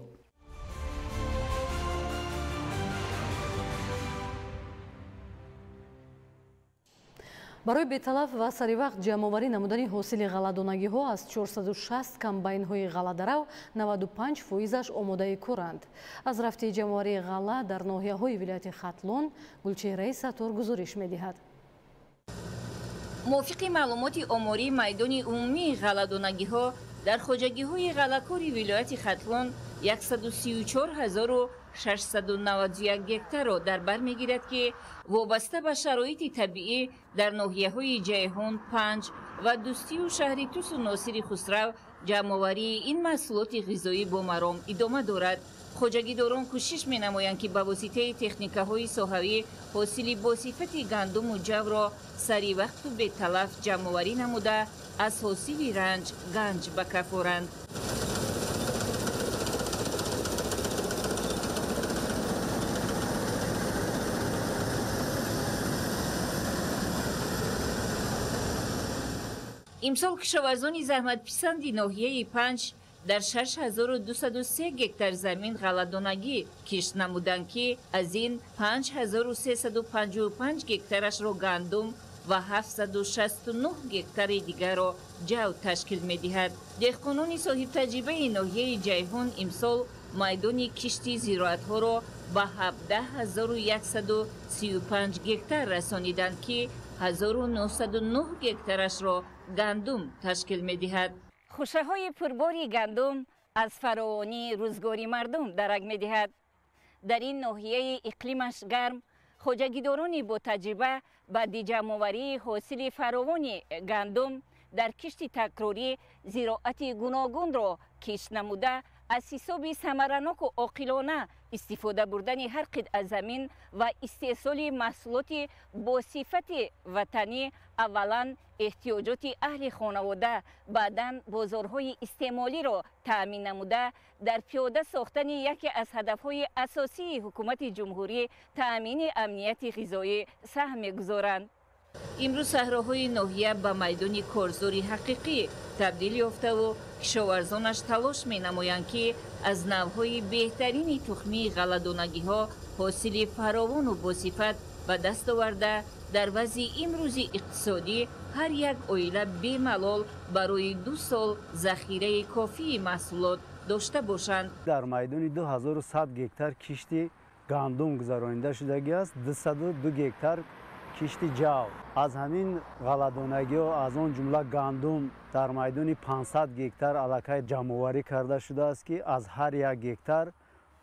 барои беталаф ва саривақт ҷамъоварӣ намудани ҳосили ғалладонагиҳо аз 460 комбайнҳои ғалладарав 95%аш омодаи коранд. аз рафти ҷамъоварии ғалла дар ноҳияҳои вилояти хатлон гулчеҳраи саттор гузориш медиҳад. мувофиқи маълумоти омории майдони умумии ғалладонагиҳо дар хоҷагиҳои ғаллакори вилояти хатлон 134,691 гектарро дар бар мегирад ки вобаста ба шароити табиӣ дар ноҳияҳои ҷайҳун, панҷ ва дӯстию шаҳри тусу носири хусрав ҷамъоварии ин маҳсулоти ғизоӣ бо маром идома дорад. хоҷагидорон кӯшиш менамоянд ки ба воситаи техникаҳои соҳавӣ ҳосили босифати гандуму ҷавро саривақту беталаф ҷамъоварӣ намуда аз ҳосили ранҷ ганҷ ба каф оранд. имсол кишоварзони заҳматписанди ноҳияи панҷ дар 6203 гектар замин ғалладонагӣ кишт намуданд ки аз ин 5355 гектарашро гандум ва 769 гектари дигарро ҷав ташкил медиҳад. деҳқонони соҳибтаҷрибаи ноҳияи ҷайҳун имсол майдони кишти зироатҳоро ба 17135 гектар расониданд ки 1909 гектарашро гандум ташкил медиҳад. хушаҳои пурбори гандум аз фаровонии рӯзгори мардум дарак медиҳад. дар ин ноҳияи иқлимаш гарм хоҷагидорони ботаҷриба баъди ҷамъоварии ҳосили фаровони гандум дар кишти такрорӣ зироати гуногунро кишт намуда аз ҳисоби самараноку оқилона истифода бурдани ҳар қитъа замин ва истеҳсоли маҳсулоти босифати ватанӣ аввалан эҳтиёҷоти аҳли хонавода баъдан бозорҳои истеъмолиро таъмин намуда дар пиёда сохтани яке аз ҳадафҳои асосии ҳукумати ҷумҳурӣ таъмини амнияти ғизоӣ саҳм мегузоранд. امروز صحراهای ناحیه به میدان کارزاری حقیقی تبدیل یافته و کشاورزانش تلاش می‌نمایند که از نوهای بهترین تخمی غله‌دانگی‌ها حاصل فراوان و باصفت به دست آورده در وضع امروزی اقتصادی هر یک عائله بی‌ملال برای 2 سال ذخیره کافی محصولات داشته باشند. در میدان 2100 گکتار کشتی گندم گذرانیده شدگی است، 202 گکتار کشتی جو. از همین غله‌دانگی ها از آن جمله گندم در میدان 500 گکتار علاقه جمع‌آوری کرده شده است که از هر یک گکتار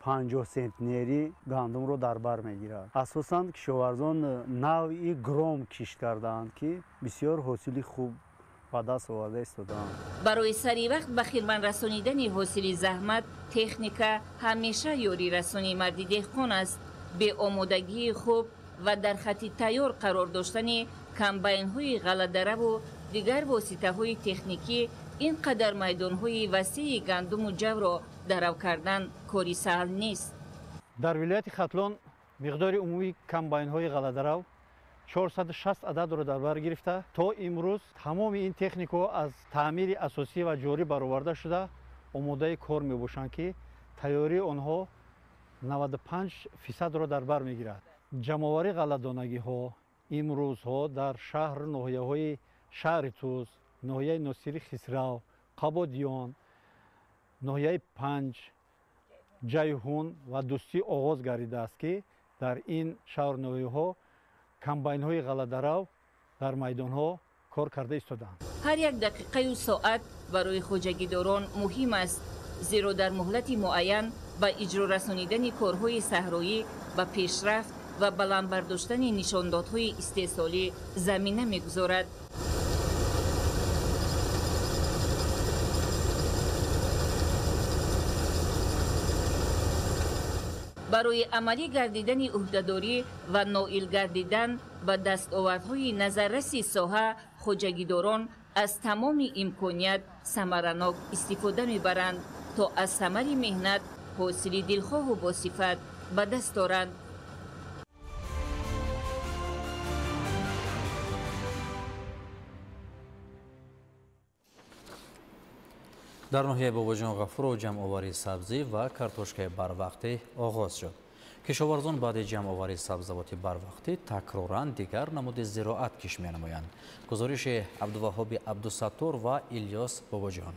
50 سنتنری گندم رو در بر میگیرد. اساساً کشاورزان نوعی گرام کشت کردند که بسیار حاصل خوب به دست آورده ایستادند. برای سری وقت به خدمت رسانیدن حاصل زحمت تکنیکا همیشه یاری رسانی مردی دهقان است. به آمادگی خوب و در خط تیار قرار داشتن کمباین های غله‌دره و دیگر واسطه های تکنیکی اینقدر میدان های وسیع گندم و جو را درو کردن کاری سهل نیست. در ولایت ختلان مقدار عمومی کمباین های غله‌دره 460 عدد را در بر گرفته. تا امروز تمام این تکنیک‌ها از تعمیر اساسی و جاری برآورده شده آماده کار میباشند که تیاری آنها 95% را در بر میگیرد. جمع‌آوری غله‌دانگی‌ها امروزها در شهر ناحیه‌های شهر توز، ناحیه ناصری خسرو، قبادیان، ناحیه 5 جیهون و دوستی آغاز گردیده است که در این شهر ناحیه‌ها کمباین های غله‌دره در میدان ها کار کرده ایستادند. هر یک دقیقه و ساعت برای خواجگیداران مهم است، زیرا در مهلت معین به اجرا رسانیدن کارهای صحرایی به پیشرفت و بلند برداشتن نشاندادهای استحصالی زمینه میگذارد. برای عملی گردیدن عهده‌داری و نائل گردیدن به دستاوردهای نظررسی ساحه خواجگیداران از تمام امکانیت ثمرناک استفاده میبرند تا از ثمر مهنت حاصل دلخواه و باصفت به دست آورند. در ناحیه باباجان غفور جمع‌آوری سبزی و کارتوشکای بروقتی آغاز شد. کشاورزان بعد جمع‌آوری سبزیجات بروقتی تکراراً دیگر نمود زراعت کش می‌نمایند. گزارش عبدالوهاب عبدالستار و الیاس باباجان.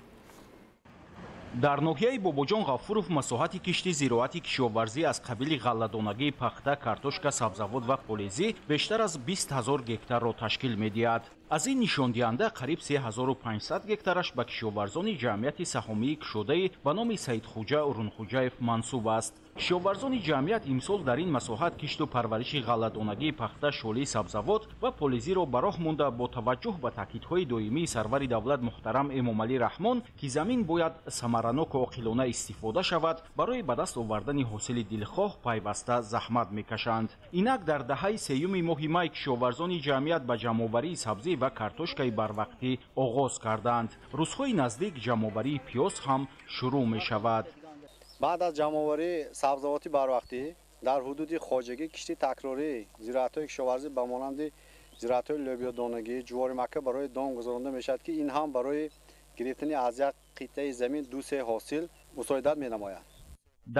در ناحیه باباجان غفورов масоҳати кишти зироати кишоварзӣ аз қабили ғалладонагии пахта, картошка, сабзавот ва полезӣ бештар аз 20 000 гектарро ташкил медиҳад. аз ин нишондиҳанда қариб 3500 гектараш ба кишоварзони ҷамъияти саҳомии кушодаи ба номи Саидхоҷа Урунхоҷаев мансуб аст. кишоварзони ҷамъият имсол дар ин масоҳат кишту парвариши ғалладонагии пахта, шолии сабзавот ва полезиро ба роҳ монда бо таваҷҷӯҳ ба таъкидҳои доимии сарвари давлат муҳтарам Эмомалӣ Раҳмон ки замин бояд самараноку оқилона истифода шавад, барои ба даст овардани ҳосили дилхоҳ пайваста заҳмат мекашанд. инак дар даҳаи сеюми моҳи май кишоварзони ҷамъият ба ҷамъоварии сабзӣ ва картошкаи барвақтӣ оғоз карданд. рӯзҳои наздик ҷамъоварии пиёз ҳам шурӯъ мешавад. بعد از جمع‌آوری سبزیجات بروقتی در حدود خواجگی کشتی تکراری زراعت‌های کشاورزی به مانند زراعت‌های لوبیا دانگی، جوار مکه برای دام گذرانده میشد که این هم برای گرفتن از یک قطعه زمین 2-3 حاصل مساعدت می‌نماید.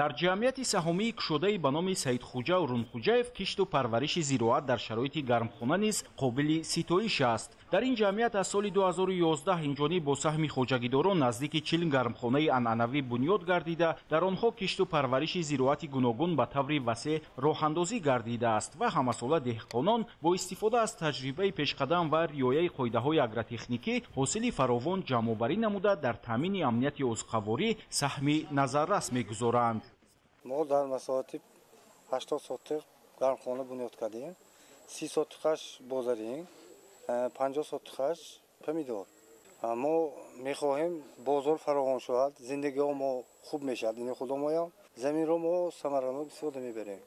дар ҷамъияти саҳомии кушодаи ба номи Саидхоҷа Урунхоҷаев кишту парвариши зироат дар шароити гармхона низ қобили ситоиш аст. дар ин ҷамъият аз соли 2011 инҷониб бо саҳми хоҷагидорон наздики 40 гармхонаи анъанавӣ бунёд гардида, дар онҳо кишту парвариши зироати гуногун ба таври васеъ роҳандозӣ гардидааст ва ҳамасола деҳқонон бо истифода аз таҷрибаи пешқадам ва риояи қоидаҳои агротехникӣ ҳосили фаровон ҷамъоварӣ намуда дар таъмини амнияти озуқаворӣ саҳми назаррас мегузоранд. ما در مساحت 80 سوتق گرمخانه بنیاد کردیم، 30 سوتقش بازاریم، 50 سوتقش پمیدور. ما میخواهیم بازار فراوان شود، زندگی ما خوب میشد. این خدا ما زمین رو ما ثمرانه استفاده میبریم.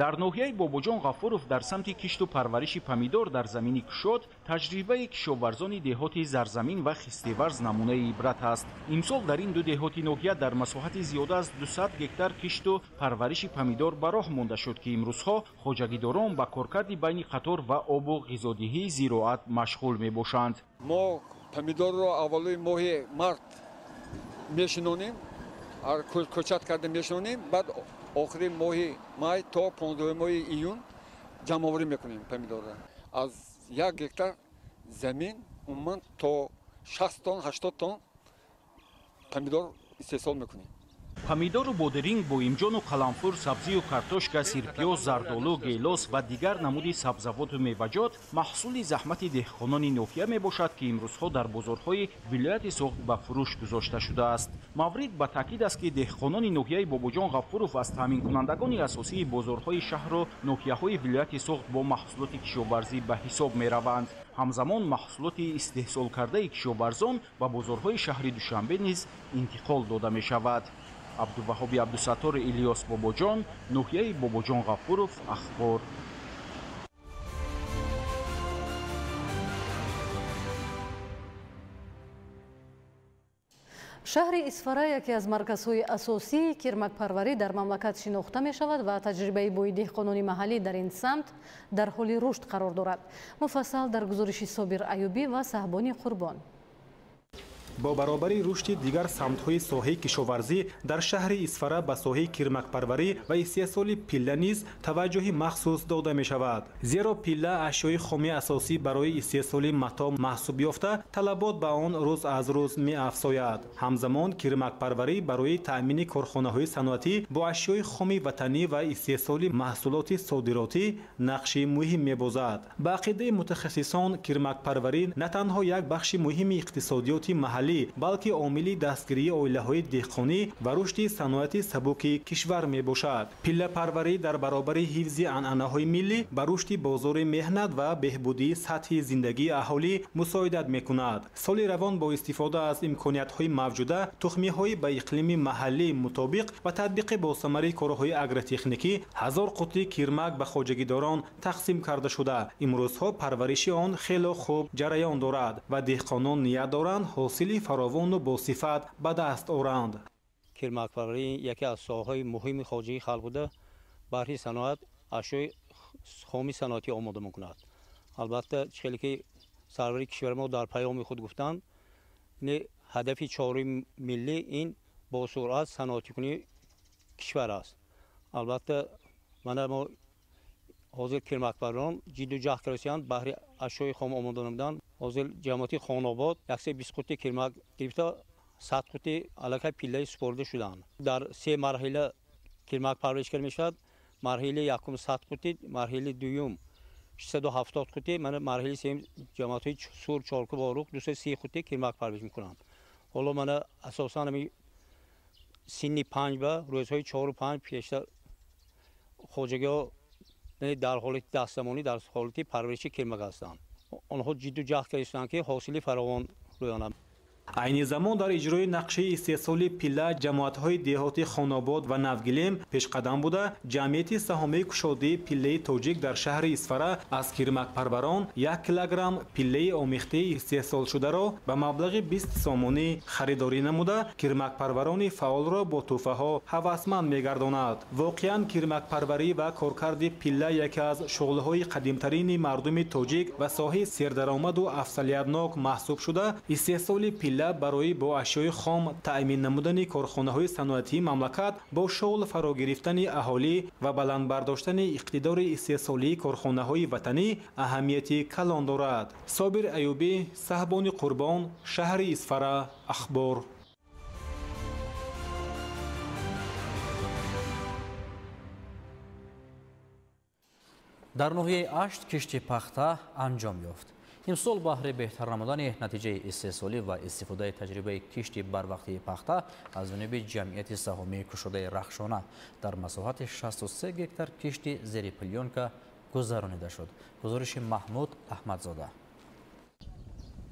дар ноҳияи бобоҷон ғафуров дар самти кишту парвариши помидор дар замини кушод таҷрибаи кишоварзони деҳоти зарзамин ва хистиварз намунаи ибрат аст. имсол дар ин ду деҳоти ноҳия дар масоҳати зиёда аз 200 гектар кишту парвариши помидор ба роҳ монда шуд ки имрӯзҳо хоҷагидорон ба коркарди байни қатор ва обу ғизодиҳии зироат машғул мебошанд. мо помидорро аввалои моҳи март мешинонем, кӯчат карда мешинонем, баъд охири моҳи май то 15 моҳи июн ҷамъоварӣ мекунем помидорро. аз 1 гектар замин умуман то 60 тонн 80 тонн помидор истеҳсол мекунем. помидору бодиринг, боимҷону қаламфур, сабзию картошка, сирпиёз, зардолу, гелос ва дигар намуди сабзавоту меваҷот маҳсули заҳмати деҳқонони ноҳия мебошад ки имрӯзҳо дар бозорҳои вилояти Соғд ба фурӯш гузошта шудааст. маврид ба таъкид аст ки деҳқонони ноҳияи Бобоҷон Ғафуров аз таъминкунандагони асосии бозорҳои шаҳру ноҳияҳои вилояти Соғд бо маҳсулоти кишоварзӣ ба ҳисоб мераванд. ҳамзамон маҳсулоти истеҳсолкардаи кишоварзон ба бозорҳои шаҳри Душанбе низ интиқол дода мешавад. абдуваҳоби абдусаттор, Илиёс Бобоҷон, ноҳияи Бобоҷон Ғафуров, ахбор. шаҳри Исфара яке аз марказҳои асосии кирмакпарварӣ дар мамлакат шинохта мешавад ва таҷрибаи бои деҳқонони маҳаллӣ дар ин самт дар ҳоли рушд қарор дорад. муфассал дар гузориши Собир Аюбӣ ва Саҳбони Қурбон. бо баробари рушди дигар самтҳои соҳаи кишоварзӣ дар шаҳри Исфара ба соҳаи кирмакпарварӣ ва истеҳсоли пилла низ таваҷҷӯҳи махсус дода мешавад. зеро пилла ашёи хоми асосӣ барои истеҳсоли матоъ маҳсуб ёфта, талабот ба он рӯз аз рӯз меафзояд. ҳамзамон кирмакпарварӣ барои таъмини корхонаҳои саноатӣ бо ашёи хоми ватанӣ ва истеҳсоли маҳсулоти содиротӣ нақши муҳим мебозад. ба ақидаи мутахассисон, кирмакпарварӣ на танҳо як бахши муҳими иқтисодиёти маҳаллӣ, балки омили дастгирии оилаҳои деҳқонӣ ва рушди саноати сабуки кишвар мебошад. пиллапарварӣ дар баробари ҳифзи анъанаҳои миллӣ ба рушди бозори меҳнат ва беҳбудии сатҳи зиндагии аҳолӣ мусоидат мекунад. соли равон бо истифода аз имкониятҳои мавҷуда, тухмиҳои ба иқлими маҳаллӣ мутобиқ ва татбиқи босамари корҳои агротехникӣ 1000 қутӣ кирмак ба хоҷагидорон тақсим карда шуда, имрӯзҳо парвариши он хело хуб ҷараён дорад ва деҳқонон ният доранд ҳосили фаровону босифат ба даст оранд. кирмакпарварӣ яке аз соҳаҳои муҳими хоҷагии халқ буда баҳри саноат ашёи хоми саноатӣ омода мекунад. албатта хеле ки сарвари кишвари мо дар паёми худ гуфтанд, ҳадафи чорум миллӣ ин босуръат саноатикунии кишвар аст. албатта мана мо ҳозир кирмакпарварон ҷидду ҷаҳд карданд баҳри ашёи хом омода намудан. ҳозир ҷамъияти Хонобод 120 қути кирмак гирифта 100 қути аллакай пиллаи супорда шуданд. дар 3 марҳила кирмак парвариш карда мешавад. марҳилаи якум 100 қути, марҳилаи дуюм 670 қути, мана марҳилаи сеюм ҷамъиятҳои Сур, Чоркӯб, Орух 230 қути кирмак парвариш мекунанд. ҳоло мана асосан ами синни 5 ба рӯзҳои 4 5 пештар хоҷагиҳо дар ҳолати дастзамонӣ дар ҳолати парвариши кирмак ҳастанд. онҳо ҷидду ҷаҳд карданд ки ҳосили фаровон рӯёнанд. айни замон дар иҷрои нақшаи истеҳсоли пилла ҷамоатҳои деҳоти Хонобод ва Навгилем пешқадам буда, ҷамъияти саҳомии кушодии пиллаи тоҷик дар шаҳри Исфара аз кирмакпарварон 1 килограмм пиллаи омехтаи истеҳсолшударо ба маблағи 20 сомонӣ харидорӣ намуда, кирмакпарварони фаъолро бо тӯҳфаҳо ҳавасманд мегардонад. воқеан кирмакпарварӣ ва коркарди пилла яке аз шуғлаҳои қадимтарини мардуми тоҷик ва соҳаи сердаромаду афзалиятнок маҳсуб шуда, истеҳсоли пилла барои бо ашёи хом таъмин намудани корхонаҳои саноатии мамлакат бо шуғл фаро гирифтани аҳолӣ ва баландбардоштани иқтидори истеҳсолии корхонаҳои ватанӣ аҳамияти калон дорад. Собир Аюбӣ, Саҳбони Қурбон, шаҳри Исфара, ахбор. дар ноҳияи Ашт кишти пахта анҷом ёфт. имсол баҳри беҳтар намудани натиҷаи истеҳсолӣ ва истифодаи таҷрибаи кишти барвақтии пахта аз ҷониби ҷамъияти саҳомии кушодаи Рахшона дар масоҳати 63 гектар кишти зери плёнка гузаронида шуд. гузориши Маҳмуд Аҳмадзода.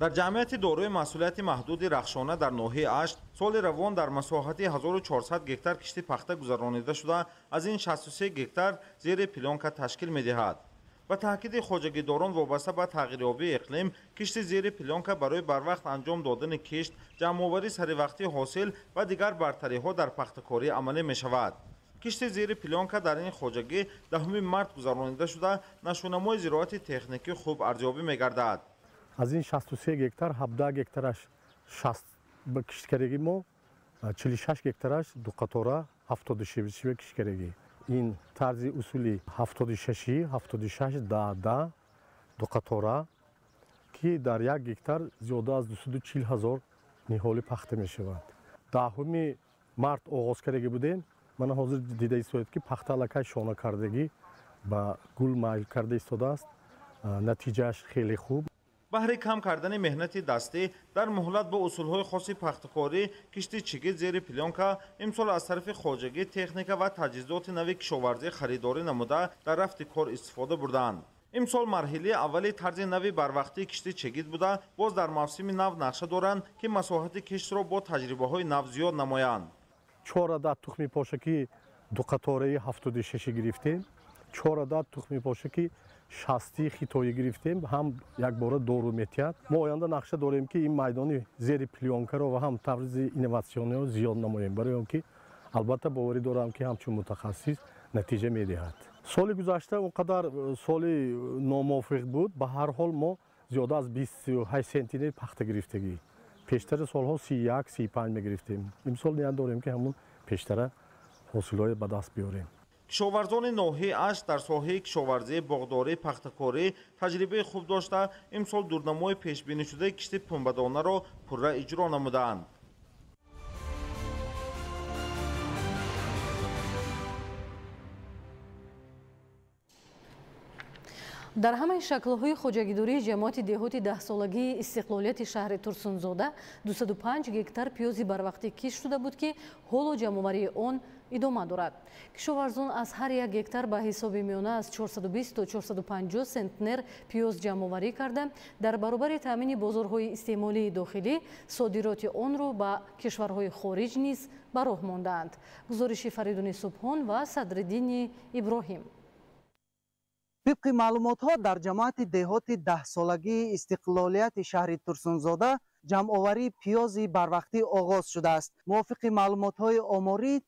در جمعیت دارای مسئولیت محدود رخشانه در ناحیه اشت سال روان در مساحت 1400 گکتار کشتی پخته گذرانیده شده، از این 63 گکتار زیر پلانکا تشکیل می‌دهد. با تاکید خواجگیداران وابسته به تغییریابی اقلیم، کشتی زیر پلانکا برای بروقت انجام دادن کشت، جمع‌آوری سریع حاصل و دیگر برتری‌ها در پخته‌کاری عملی می‌شود. کشتی زیر پلانکا در این خواجگی 10 مارس گذرانیده شده، نشونمای زراعت تکنیکی خوب ارزیابی می‌گردد. از این 63 گکتار 17 گکتارش 60 به کشتکارگی ما 46 گکتارش دو قطاره 76 به کشتکارگی. این طرز اصولی 76 76 10 دو قطاره که در یک گکتار زیاده از 240,000 نهالی پخته می شود. 10 مارس آغاز کردگی بودیم. من حاضر دیده ایستاد که پخته لکه شانه کردگی با گل مایل کرده ایستاده است. نتیجهش خیلی خوب. بهره کم کردن مهنت دستی در مهلت با اصولهای خاصی پخته‌کاری کشتی چگید زیر پلانکا امسال از طرف خواجگی تکنیک و تجهیزات نوی کشاورزی خریداری نموده در رفت کار استفاده بردند. امسال مرحله اولی طرز نوی بروقتی کشتی چگید بوده، باز در موسم نو نقشه دارند که مساحت کشت را با تجربه‌های نو زیاد نمایند. 4 عدد تخم پاشکی دو قطاره 76 گرفتیم، 4 عدد تخم پاشکی 60 خطایی گرفتیم، هم یک بار دورو میتیاد. ما آینده نقشه داریم که این میدان زیر پلانکا رو و هم طرز اینواسیونی رو زیاد نماییم، برای اینکه البته باوری دارم که همچون متخصص نتیجه میدهد. سال گذشته اونقدر سال ناموفق بود، به هر حال ما زیاده از 28 سانتی پخته گرفتگی. پیشتر سالها 31 35 میگرفتیم. امسال نیاز داریم که همون پیشتر حاصلات به دست بیاریم. کشاورزان ناحیه اشت در ساحه کشاورزی باغداری پخته‌کاری تجربه خوب داشته، امسال دورنمای پیش بینی شده کشتی پنبه‌دانه را پوره اجرا نمودند. در همه شکل‌های خواجگیداری جماعت دهاتی 10 سالگی استقلالیت شهر ترسونزاده 205 گکتار پیازی барвақтӣ کشت شده بود که حالا جمع‌آوری آن ادامه دارد. کشاورزان از هر یک گکتار به حساب میانه از 420 تا 450 سنتنر پیاز جمع‌آوری کرده در برابر تامین بازارهای استعمالی داخلی صادرات آن را به کشورهای خارج نیز به راه ماندند. گزارش فریدون سبحان و صدرالدین ابراهیم. طبق маълумотҳо дар ҷамоати деҳоти 10 солагии истиқлолияти шаҳри турсунзода ҷамъоварии пиёзи барвақтӣ оғоз шудааст. мувофиқи маълумотҳои оморӣ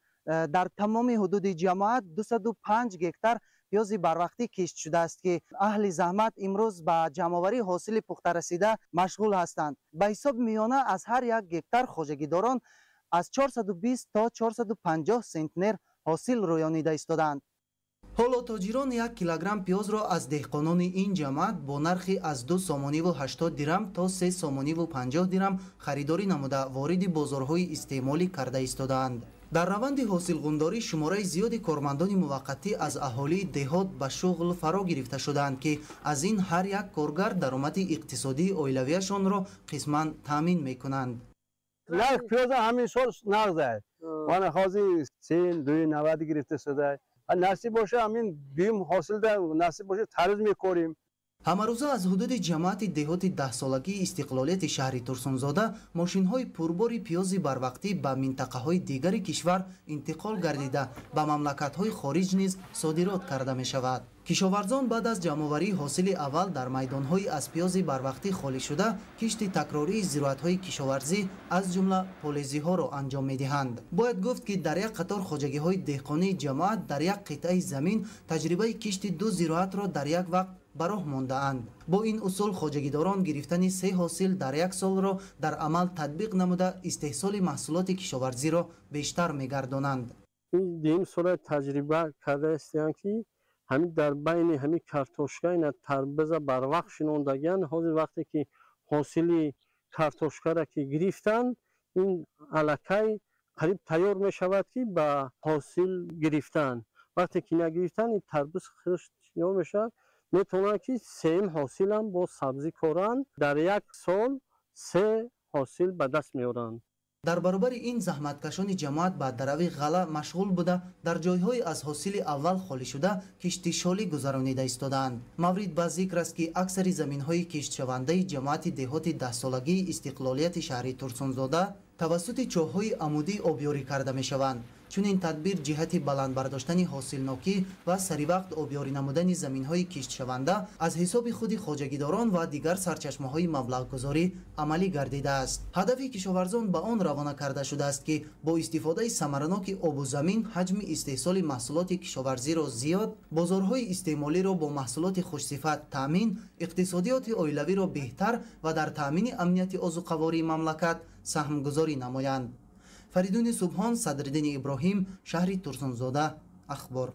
дар тамоми ҳудуди ҷамоат 205 гектар пиёзи барвақтӣ кишт шудааст ки аҳли заҳмат имрӯз ба ҷамъоварии ҳосили пухтарасида машғул ҳастанд. ба ҳисоби миёна аз ҳар як гектар хоҷагидорон аз 420 то 450 сентнер ҳосил рӯёнида истоданд. ҳоло тоҷирон 1 килограмм пиёзро аз деҳқонони ин ҷамоат бо нархи аз 2 сомониву 80 дирам то 3 сомониву 50 дирам харидорӣ намуда вориди бозорҳои истеъмолӣ карда истодаанд. дар раванди ҳосилғундорӣ шумораи зиёди кормандони муваққатӣ аз аҳолии деҳот ба шуғл фаро гирифта шудаанд ки аз ин ҳар як коргар даромади иқтисодии оилавияшонро қисман таъмин мекунанд. нарх пиёза ҳамин сол нағз аст. вана ҳозир 290 гирифта шуда. насиб боша ҳамин бим ҳосилда насиб боша тарз мекорим. ҳамарӯза аз ҳудуди ҷамоати деҳоти 10 солагии истиқлолияти шаҳри турсунзода мошинҳои пурбори пиёзи барвақтӣ ба минтақаҳои дигари кишвар интиқол гардида ба мамлакатҳои хориҷ низ содирот карда мешавад. кишоварзон баъд аз ҷамъоварии ҳосили аввал дар майдонҳои аз пиёзи барвақтӣ холӣ шуда кишти такрории зироатҳои кишоварзӣ аз ҷумла полезиҳоро анҷом медиҳанд. бояд гуфт ки дар як қатор хоҷагиҳои деҳқонии ҷамоат дар як қитъаи замин таҷрибаи кишти ду зироатро дар як вақт ба роҳ мондаанд. бо ин усул хоҷагидорон гирифтани 3 ҳосил дар як солро дар амал татбиқ намуда истеҳсоли маҳсулоти кишоварзиро бештар мегардонанд. ин дим сола таҷриба кардааст ки ҳамин дар байни ҳамин картошка ина тарбеза барвақт шинондагиан ҳозир вақте ки ҳосили картошкара ки гирифтанд ин аллакай қариб тайёр мешавад ки ба ҳосил гирифтан. вақте ки нагирифтан ин тарбез хушк мешавад, метавонанд ки 3 ҳосилам бо сабзӣ коранд. дар як сол 3 ҳосил ба даст меоранд. дар баробари ин заҳматкашони ҷамоат ба дарави ғала машғул буда дар ҷойҳои аз ҳосили аввал холӣ шуда киштишолӣ гузаронида истодаанд. маврид ба зикр аст ки аксари заминҳои киштшавандаи ҷамоати деҳоти 10-солагии истиқлолияти шаҳри Турсунзода тавассути чоҳҳои амудӣ обёрӣ карда мешаванд. чунин тадбир ҷиҳати баланд бардоштани ҳосилнокӣ ва саривақт обёрӣ намудани заминҳои киштшаванда аз ҳисоби худи хоҷагидорон ва дигар сарчашмаҳои маблағгузорӣ амалӣ гардидааст. ҳадафи кишоварзон ба он равона карда шудааст ки бо истифодаи самараноки обу замин ҳаҷми истеҳсоли маҳсулоти кишоварзиро зиёд, бозорҳои истеъмолиро бо маҳсулоти хушсифат таъмин, иқтисодиёти оилавиро беҳтар ва дар таъмини амнияти озуқавории мамлакат саҳмгузорӣ намоянд. фаридуни субҳон, Садриддини Иброҳим, шаҳри Турсунзода. ахбор.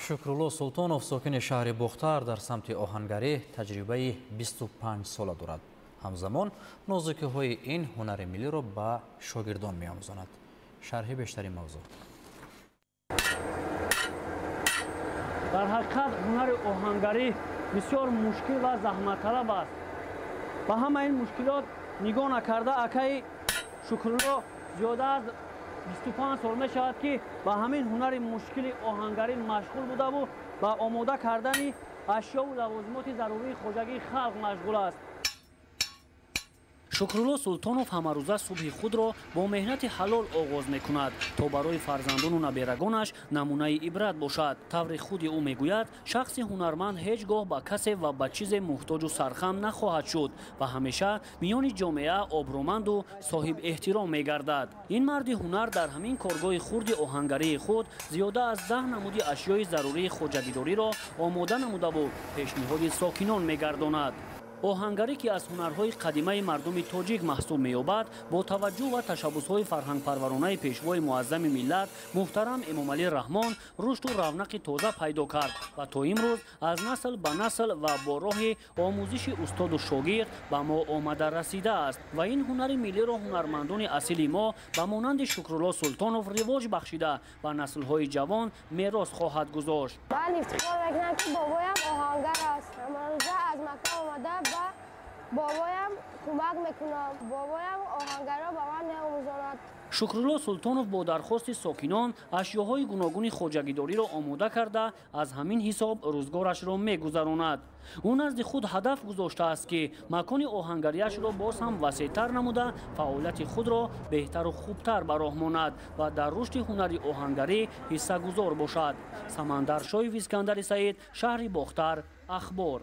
шукрулло султонов, сокини шаҳри Бухтар дар самти оҳангарӣ таҷрибаи 25 сола дорад. ҳамзамон нозукиҳои ин ҳунари миллиро ба шогирдон меомӯзонад. шарҳи бештари мавзӯъ. дар ҳақиқат ҳунари оҳангарӣ бисёр мушкил ва заҳматталаб аст. ба ҳама ин мушкилот нигоҳ накарда акаи Шукрулло зиёда аз 25 сол мешавад ки ба ҳамин ҳунари мушкили оҳангарӣ машғул будаву ба омода кардани ашёву лавозимоти зарурии хоҷагии халқ машғул аст. Шукрулло Султонов ҳамарӯза субҳи худро бо меҳнати ҳалол оғоз мекунад, то барои фарзандону наберагонаш намунаи ибрат бошад. таври худи ӯ мегӯяд, шахси ҳунарманд ҳеҷ гоҳ ба касе ва ба чизе муҳтоҷу сархам нахоҳад шуд ва ҳамеша миёни ҷомеа обрӯманду соҳибэҳтиром мегардад. ин марди ҳунар дар ҳамин коргоҳи хурди оҳангарии худ зиёда аз 10 намуди ашёи зарурии хоҷагидориро омода намудаву пешниҳоди сокинон мегардонад. оҳангарӣ ки аз ҳунарҳои қадимаи мардуми тоҷик маҳсуб меёбад, бо таваҷҷӯҳ ва tashabbusҳои фарҳангпарваронаи пешвои муаззами миллат муҳтарам Эмомалӣ Раҳмон рушду равнақи тоза пайдо кард ва то имрӯз аз насл ба насл ва бо роҳи омӯзиши устоду шогирд ба мо омада расидааст ва ин ҳунари миллиро ҳунармандони асили мо ба монанди Шукрулло Султонов ривоҷ бахшида ба наслҳои ҷавон мерос хоҳад гузошт. ман ифтихор мекунам ки бобоям оҳангар аст. ҳамарӯза аз Макка омада ба бобоям кӯмак мекунам. бобоям оҳангарро ба ман меомӯзонад. Шукрулло Султонов бо дархости сокинон ашёҳои гуногуни хоҷагидориро омода карда аз ҳамин ҳисоб рӯзгорашро мегузаронад. ӯ назди худ ҳадаф гузоштааст ки макони оҳангариашро боз ҳам васеътар намуда фаъолияти худро беҳтару хубтар ба роҳ монад ва дар рушди ҳунари оҳангарӣ ҳиссагузор бошад. Самандар Шоев, Искандари Саид, шаҳри Бохтар. ахбор.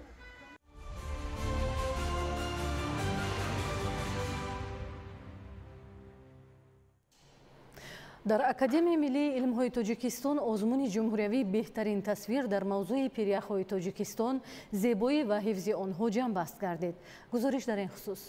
дар Академияи Миллии илмҳои Тоҷикистон озмуни ҷумҳуриявии беҳтарин тасвир дар мавзӯи пиряхҳои Тоҷикистон, зебоӣ ва ҳифзи онҳо ҷамъбаст гардид. гузориш дар ин хусус.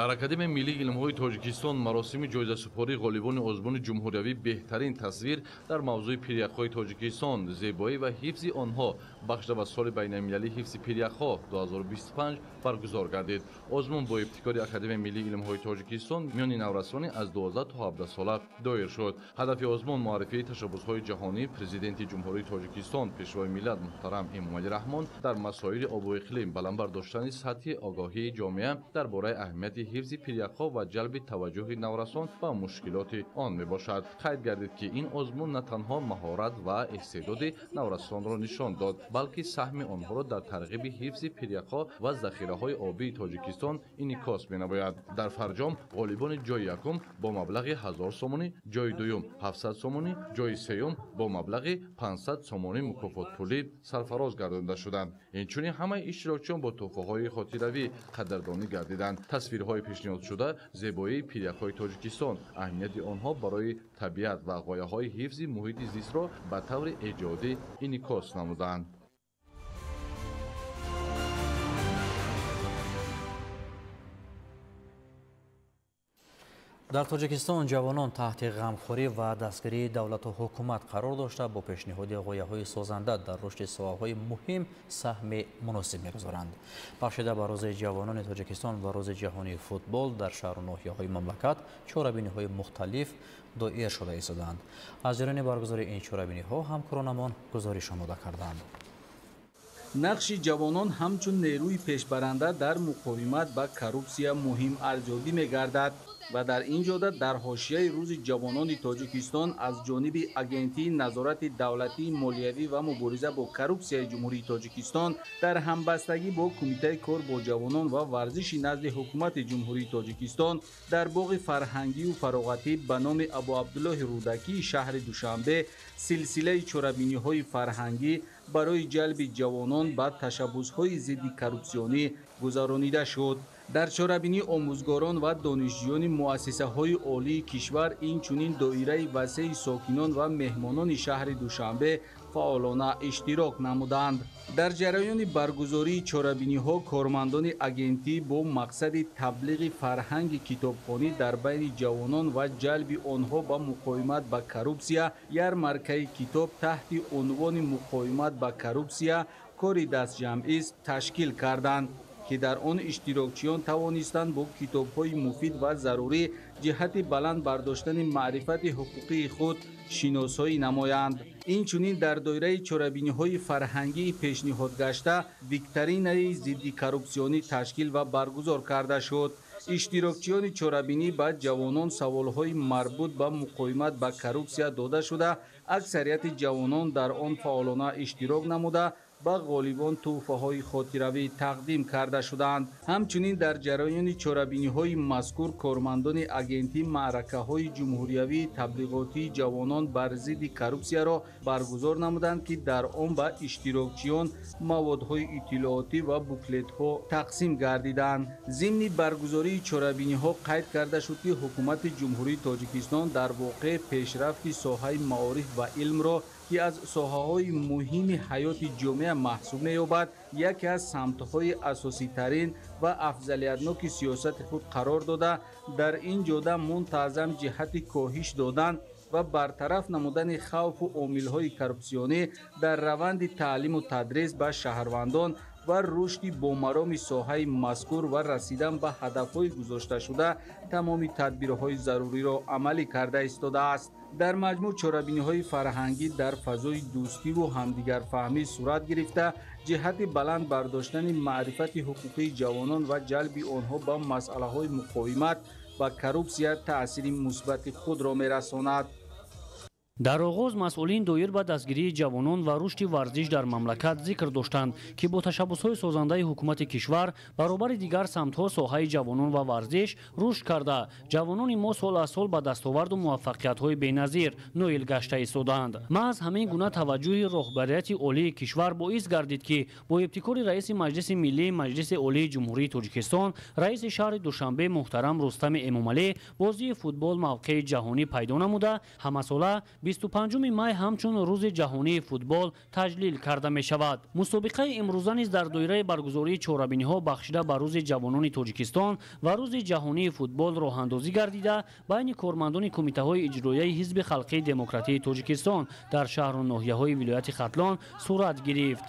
дар Академияи Миллии илмҳои Тоҷикистон маросими ҷоизасупории ғолибони озмуни ҷумҳуриявии беҳтарин тасвир дар мавзӯи пиряхҳои Тоҷикистон, зебоӣ ва ҳифзи онҳо бахшда ба соли байналмилалии ҳифзи пиряхҳо 2025 баргузор гардид. озмун бо ибтикори Академияи Миллии илмҳои Тоҷикистон миёни наврасони аз 12 то 17 сола доир шуд. ҳадафи озмун муаррифии ташаббусҳои ҷаҳонӣ президенти ҷумҳурии Тоҷикистон пешвои миллат муҳтарам Эмомалӣ Раҳмон дар масоили обу иқлим баланд бардоштани сатҳи огоҳии ҷомеа дар бораи аҳамияти ҳифзи пиряхҳо ва ҷалби таваҷҷӯҳи наврасон ба мушкилоти он мебошад. қайд гардид ки ин озмун на танҳо маҳорат ва истеъдоди наврасонро нишон дод, балки саҳми онҳоро дар тарғиби ҳифзи пиряхҳо ва захираҳои обии Тоҷикистон инъикос менамояд. дар фарҷом ғолибони ҷойи якум бо маблағи 1000 сомонӣ, ҷойи дуюм 700 сомонӣ, ҷойи сеюм бо маблағи 500 сомонӣ мукофотпулӣ сарфароз гардонида шуданд. инчунин ҳамаи иштирокчиён бо тӯҳфаҳои хотиравӣ қадрдонӣ гардиданд. тасвирҳои пешниҳодшуда зебоии пиряхҳои Тоҷикистон, аҳамияти онҳо барои табиат ва ғояҳои ҳифзи муҳити зистро ба таври эҷодӣ инъикос намуданд. дар Тоҷикистон ҷавонон таҳти ғамхӯрӣ ва дастгирии давлату ҳукумат қарор дошта бо пешниҳоди ғояҳои созанда дар рушди соҳаҳои муҳим саҳми муносиб мегузоранд. бахшида ба рӯзи ҷавонони Тоҷикистон ва рӯзи ҷаҳонии футбол дар шаҳру ноҳияҳои мамлакат чорабиниҳои мухталиф доир шуда истоданд. аз ҷарони баргузори ин чорабиниҳо ҳамкоронамон гузориш омода карданд. نقش جوانان همچون نیروی پیشبرنده در مقاومت با کروپسیا مهم ارزیابی می‌گردد و در این جهت در حاشیه روز جوانان تاجیکستان از جانب اگنتی نظارت دولتی مالیوی و مبارزه با کروپسیای جمهوری تاجیکستان در همبستگی با کمیته کار با جوانان و ورزش نزد حکومت جمهوری تاجیکستان در باغ فرهنگی و فراغتی به نام ابو عبدالله رودکی شهر دوشنبه سلسله چرابینی‌های فرهنگی برای جلب جوانان به تشبس‌های ضد کروپسیونی گذرانیده شد. در چرابینی آموزگاران و دانشجویان مؤسسه‌های عالی کشور اینچنین دایره وسیع ساکنان و مهمانان شهر دوشنبه فعالانه اشتراک نمودند. در جریان برگزاری چرابینی‌ها کارمندان اگنتی با مقصد تبلیغ فرهنگ کتابخوانی در بین جوانان و جلب آنها به مقاومت با کروپسیا یارمارکه کتاب تحت عنوان مقاومت با کروپسیا کاری دستجمعی است تشکیل کردند که در آن اشتراکچیان توانستند با کتاب‌های مفید و ضروری جهت بلند برداشتن معرفت حقوقی خود شناسایی نمایند. اینچنین در دایره چرابینی‌های فرهنگی پیشنهاد گشته ویکتورینای ضد کروپسیونی تشکیل و برگزار کرده شد. اشتراکچیان چرابینی با جوانان سوال‌های مربوط به مقاومت با کروپسیا داده شده، اکثریت جوانان در آن فعالانه اشتراک نموده با غالبان تحفه‌های خاطروی تقدیم کرده شدند. همچنین در جریان چرابینی‌های مذکور کارمندان اگنتی معرکه‌های جمهوریوی تبلیغاتی جوانان بر ضد کروپسیا را برگزار نمودند که در آن به اشتراکچیان موادهای اطلاعاتی و بوکلت‌ها تقسیم گردیدند. ضمن برگزاری چرابینی‌ها قید کرده شد که حکومت جمهوری تاجیکستان در واقع پیشرفت ساحه معارف و علم را که از ساحه‌های مهم حیات جامعه محسوب می‌یابد یکی از سمت‌های اساسی ترین و افضلیت‌ناک سیاست خود قرار داده، در این جهت منتظم جهت کاهش دادن و برطرف نمودن خوف و عامل‌های کروپسیونی در روند تعلیم و تدریس به شهروندان و رشد بامرام ساحه مذکور و رسیدن به هدف‌های گذاشته شده تمام تدبیرهای ضروری را عملی کرده ایستاده است. در مجموع چرابینی‌های فرهنگی در فضای دوستی و همدیگر فهمی صورت گرفته جهت بلند برداشتن معرفت حقوقی جوانان و جلب آنها به مسئله‌های مقاومت و کروپسیا تأثیر مثبت خود را می‌رساند. در آغاز مسئولین دایر به دستگیری جوانان و رشد ورزش در مملکت ذکر داشتند که با تشبس‌های سازنده حکومت کشور برابر دیگر سمت‌ها ساحه جوانان و ورزش رشد کرده جوانان ما سال از سال به دستاورد و موفقیت‌های بی‌نظیر نایل گشته ایستادند. محض همین گونه توجه رهبریت عالی کشور باعث گردید که با ابتکار رئیس مجلس ملی مجلس عالی جمهوری تاجیکستان رئیس شهر دوشنبه محترم رستم امامعلی بازی فوتبال موقع جهانی پیدا نموده همساله 25 می همچون روز جهانی فوتبال تجلیل کرده می شود. مسابقه امروزه نیز در دایره برگزاری چهاربینی‌ها بخشیده به روز جوانان تاجیکستان و روز جهانی فوتبال راه اندازی گردیده بین کارمندان کمیته‌های اجرایی حزب خلقی دموکراتی تاجیکستان در شهر و ناحیه‌های ولایت ختلان صورت گرفت.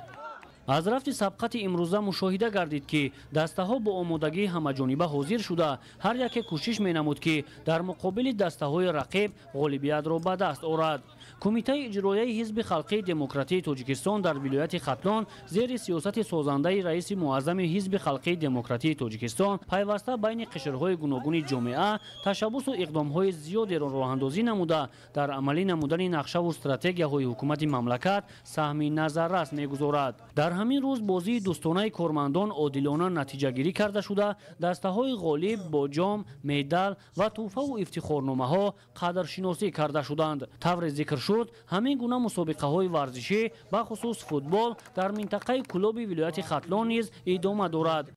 از رفت سبقت امروزه مشاهده گردید که دسته ها با آمادگی همه‌جانبه حاضر شده هر یک کوشش می نمود که در مقابل دسته های رقیب غالبیت را به دست آورد. کمیته اجرایی حزب خلقی دموکراتی تاجیکستان در ولایت ختلان زیر سیاست سازنده رئیس معظم حزب خلقی دموکراتی تاجیکستان پیوسته بین قشرهای گوناگون جامعه تشبس و اقدام‌های زیادی را راه‌اندازی نموده در عملی نمودن نقشه و استراتژی‌های حکومت مملکت سهم نظررس می‌گذارد. در همین روز بازی دوستانه کارمندان عادلانه نتیجه گیری کرده شده دسته های غالب با جام، مدال و تحفه و افتخارنامه‌ها قدرشناسی کرده شدند. طور ذکر شد همین گونه مسابقه های ورزشی به خصوص فوتبال در منطقه کلوب ولایت ختلان نیز ادامه دارد.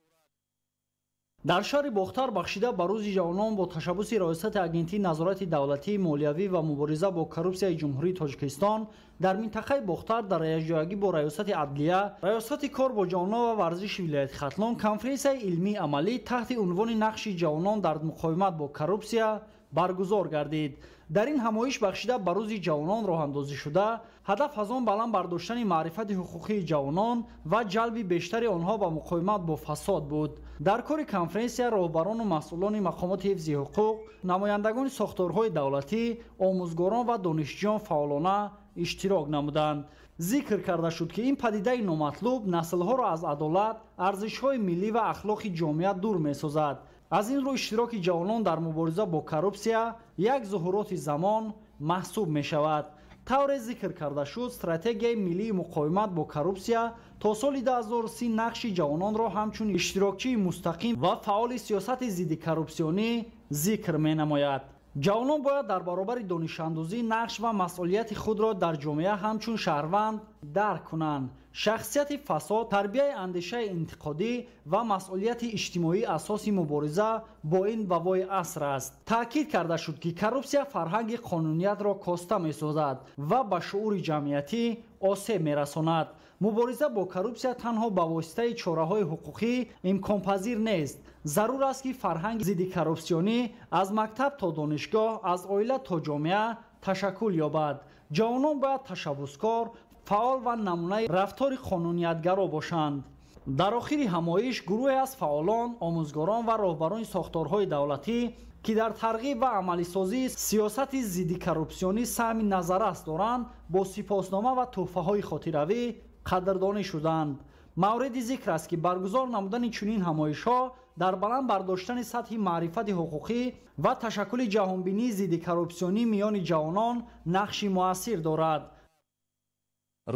در شهر باختر بخشیده به روز جوانان با تشبس ریاست اگنتی نظارت دولتی مالیوی و مبارزه با کروپسیا جمهوری تاجیکستان در منطقه باختر در رأی‌جویی با ریاست عدلیه، ریاست کار با جوانان و ورزش ولایت ختلان کنفرانس علمی عملی تحت عنوان نقش جوانان در مقاومت با کروپسیا برگزار گردید. در این همایش بخشیده به روز جوانان راه اندازی شده هدف از آن بلند برداشتن معرفت حقوقی جوانان و جلب بیشتر آنها به مقاومت با فساد بود. در کار کنفرانس راهبران و مسئولان مقامات حفظ حقوق، نمایندگان ساختارهای دولتی، آموزگاران و دانشجویان فعالانه اشتراک نمودند. зикр карда шуд ки ин падидаи номатлуб наслҳоро аз адолат, арзишҳои миллӣ ва ахлоқи ҷомеа дур месозад. аз ин рӯ иштироки ҷавонон дар мубориза бо коррупсия як зуҳуроти замон маҳсуб мешавад. тавре зикр карда шуд, стратегияи миллии муқовимат бо коррупсия то соли 2030 нақши ҷавононро ҳамчун иштирокчии мустақим ва фаъоли сиёсати зидди коррупсионӣ зикр менамояд. ҷавонон бояд дар баробари донишандӯзӣ нақш ва масъулияти худро дар ҷомеа ҳамчун шаҳрванд дарк кунанд. шахсияти фасод, тарбияи андешаи интиқодӣ ва масъулияти иҷтимоӣ асоси мубориза бо ин вабои аср аст. таъкид карда шуд ки коррупсия фарҳанги қонуниятро коста месозад ва ба шуури ҷамъиятӣ осеб мерасонад. мубориза бо коррупсия танҳо ба воситаи чораҳои ҳуқуқӣ имконпазир нест. зарур аст ки фарҳанги зидди коррупсионӣ аз мактаб то донишгоҳ, аз оила то ҷомеа ташаккул ёбад. ҷавонон бояд tashabbuskor, фаъол ва намунаи рафтори қонуниятгаро бошанд. дар охири ҳамоиш гурӯҳе аз фаъолон, омӯзгорон ва роҳбарони сохторҳои давлатӣ ки дар тарғиб ва амалисозии сиёсати зидди коррупсионӣ саҳми назаррас доранд, бо сипоснома ва тӯҳфаҳои хотиравӣ қадрдонӣ шуданд. мавриди зикр аст ки баргузор намудани чунин ҳамоишҳо дар баланд бардоштани сатҳи маърифати ҳуқуқӣ ва ташаккули ҷаҳонбинии зидди коррупсионӣ миёни ҷавонон нақши муассир дорад.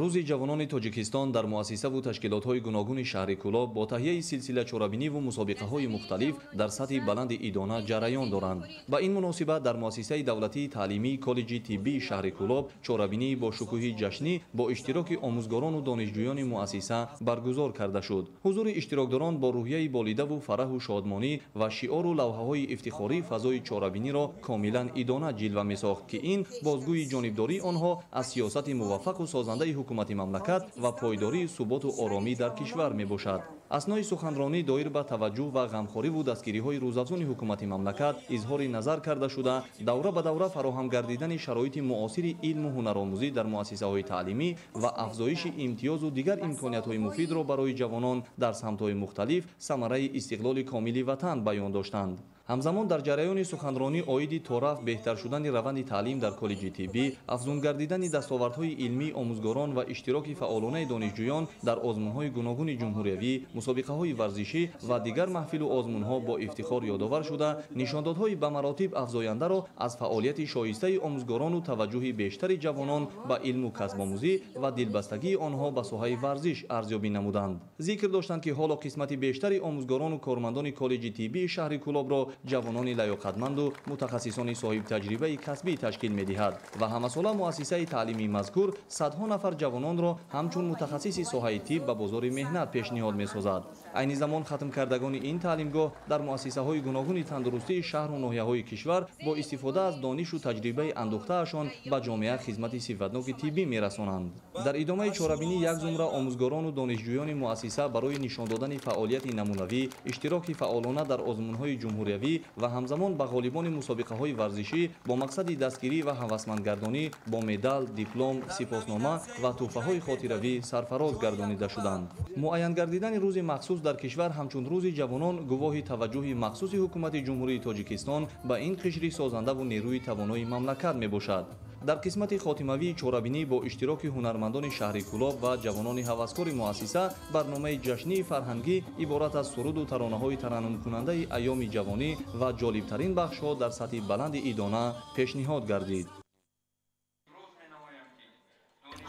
рӯзи ҷавонони тоҷикистон дар муассисаву ташкилотҳои гуногуни шаҳри Кӯлоб бо таҳияи силсила чорабиниву мусобиқаҳои мухталиф дар сатҳи баланди идона ҷараён доранд. ба ин муносибат дар муассисаи давлатии таълимии коллеҷи тиббии шаҳри Кӯлоб чорабинии бо шукӯҳи ҷашнӣ бо иштироки омӯзгорону донишҷӯёни муассиса баргузор карда шуд. ҳузури иштирокдорон бо рӯҳияи болидаву фараҳу шодмонӣ ва шиору лавҳаҳои ифтихории фазои чорабиниро комилан идона ҷилва месохт ки ин бозгӯи ҷонибдории онҳо аз сиёсати муваффақу созандаи ҳукумати мамлакат ва пойдории суботу оромӣ дар кишвар мебошад. аснои суханронӣ доир ба таваҷҷӯҳ ва ғамхориву дастгириҳои рӯзафзуни ҳукумати мамлакат изҳори назар карда шуда, давра ба давра фароҳам гардидани шароити муосири илму ҳунаромӯзӣ дар муассисаҳои таълимӣ ва афзоиши имтиёзу дигар имкониятҳои муфидро барои ҷавонон дар самтҳои мухталиф самараи истиқлоли комили ватан баён доштанд. ҳамзамон дар ҷараёни суханронӣ оиди то рафт беҳтар шудани раванди таълим дар коллеҷи тиббӣ, афзун гардидани дастовардҳои илмии омӯзгорон ва иштироки фаъолонаи донишҷӯён дар озмунҳои гуногуни ҷумҳуриявӣ, мусобиқаҳои варзишӣ ва дигар маҳфилу озмунҳо бо ифтихор ёдовар шуда, нишондодҳои ба маратиб афзояндаро аз фаъолияти шоистаи омӯзгорону таваҷҷӯҳи бештари ҷавонон ба илму касбомӯзӣ ва дилбастагии онҳо ба соҳаи варзиш арзёбӣ намуданд. зикр доштанд ки ҳоло қисмати бештари омӯзгорону кормандони коллеҷи тиббии шаҳри Кӯлобро ҷавонони лаёқатманду мутахассисони соҳибтаҷрибаи касбӣ ташкил медиҳад ва ҳамасола муассисаи таълимии мазкур садҳо нафар ҷавононро ҳамчун мутахассиси соҳаи тиб ба бозори меҳнат пешниҳод месозад. айни замон хатм кардагони ин таълимгоҳ дар муассисаҳои гуногуни тандурустии шаҳру ноҳияҳои кишвар бо истифода аз донишу таҷрибаи андӯхтаашон ба ҷомеа хизмати сифатноки тиббӣ мерасонанд. дар идомаи чорабинӣ як зумра омӯзгорону донишҷӯёни муассиса барои нишон додани фаъолияти намунавӣ, иштироки фаъолона дар озмунҳои ҷумҳуриявӣ ва ҳамзамон ба ғолибони мусобиқаҳои варзишӣ бо мақсади дастгирӣ ва ҳавасмандгардонӣ бо медал, диплом, сипоснома ва тӯҳфаҳои хотиравӣ сарфароз гардонида шуданд. муайян гардидани рӯзи махсус дар кишвар ҳамчун рӯзи ҷавонон гувоҳи таваҷҷӯҳи махсуси ҳукумати ҷумҳурии Тоҷикистон ба ин қишри созандаву нерӯи тавонои мамлакат мебошад. дар қисмати хотимавии чорабинӣ бо иштироки ҳунармандони шаҳри Кӯлоб ва ҷавонони ҳаваскори муассиса барномаи ҷашнии фарҳангӣ иборат аз суруду таронаҳои тараннумкунандаи айёми ҷавонӣ ва ҷолибтарин бахшҳо дар сатҳи баланди идона пешниҳод гардид.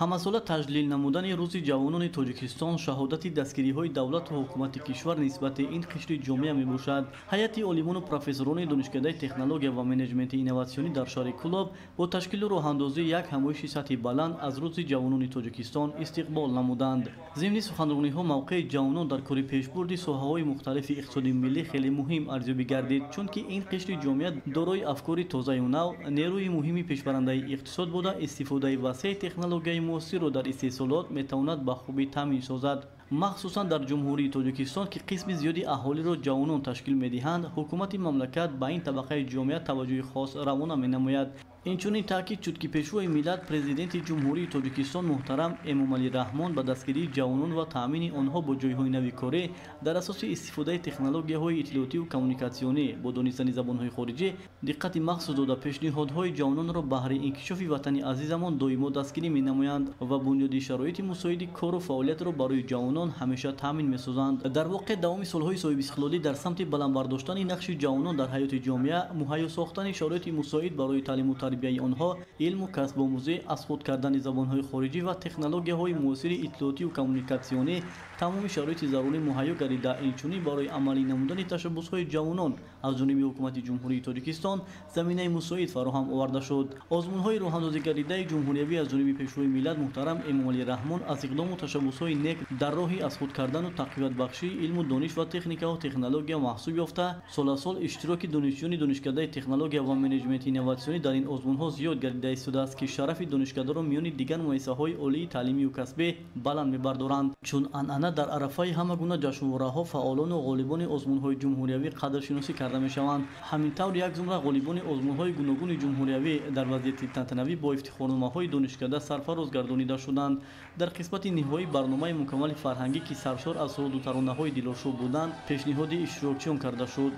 ҳамасола таҷлил намудани рӯзи ҷавонони Тоҷикистон шаҳодати дастгириҳои давлату ҳукумати кишвар нисбати ин қишри ҷомеа мебошад. ҳайати олимону профессорони донишкадаи технология ва менеҷменти инноватсионӣ дар шаҳри Кӯлоб бо ташкилу роҳандозии як ҳамоиши сатҳи баланд аз рӯзи ҷавонони Тоҷикистон истиқбол намуданд. зимни суханрониҳо мавқеи ҷавонон дар кори пешбурди соҳаҳои мухталифи иқтисоди миллӣ хеле муҳим арзёбӣ гардид, чунки ин қишри ҷомеа дорои афкори тозаю нав, нерӯи муҳими пешбарандаи иқтисод буда истифодаи васеъи технологияи муосирро дар истеҳсолот метавонад ба хубӣ таъмин созад. махсусан дар ҷумҳурии Тоҷикистон ки қисми зиёди аҳолиро ҷавонон ташкил медиҳанд, ҳукумати мамлакат ба ин табақаи ҷомеа таваҷҷӯҳи хос равона менамояд. инчунин таъкид шуд ки пешвои миллат президенти ҷумҳурии тоҷикистон муҳтарам эмомалӣ раҳмон ба дастгирии ҷавонон ва таъмини онҳо бо ҷойҳои нави корӣ дар асоси истифодаи технологияҳои иттилоотиву коммуникатсионӣ бо донистани забонҳои хориҷӣ диққати махсус дода пешниҳодҳои ҷавононро баҳри инкишофи ватани азизамон доимо дастгирӣ менамоянд ва бунёди шароити мусоиди кору фаъолиятро барои ҷавонон ҳамеша таъмин месозанд. дар воқеъ давоми солҳои соҳибистиқлолӣ дар самти баландбардоштани нақши ҷавонон дар ҳаёти ҷомеа муҳайё сохтани шароити мусоид барои таълиму тарбияи онҳо, илму касбомӯзӣ, аз худ кардани забонҳои хориҷӣ ва технологияҳои муосири иттилоотиву коммуникатсионӣ тамоми шароити зарури муҳайё гардида инчунин барои амалӣ намудани ташаббусҳои ҷавонон аз ҷониби ҳукумати ҷумҳурии тоҷикистон заминаи мусоид фароҳам оварда шуд. озмунҳои роҳандозигаридаи ҷумҳуриявӣ аз ҷониби пешвои миллат муҳтарам эмомалӣ раҳмон аз иқдому tashabbusҳои нек дар роҳи аз худ кардану тақвиятбахшии илму дониш ва техникаҳо технология маҳсуб ёфта соласол иштироки донишҷӯёни донишкадаи технология ва менеҷменти инноватсионӣ дар ин озмунҳо зиёд гардида истодааст ки шарафи донишкадаро миёни дигар муассисаҳои олии таълимию касбӣ баланд мебардоранд. чун анъана дар арафаи ҳама гуна ҷашнвораҳо фаъолону ғолибони озмунҳои ҷумҳуриявӣ қадршиносӣ карда мешаванд. ҳамин тавр як зумра ғолибони озмунҳои гуногуни ҷумҳуриявӣ дар вазъияти тантанавӣ бо ифтихорномаҳои донишкада сарфароз гардонида шуданд. дар қисмати ниҳоии барномаи мукаммали фарҳангӣ ки саршор аз суруду таронаҳои дилошӯб буданд пешниҳоди иштирокчиён карда шуд.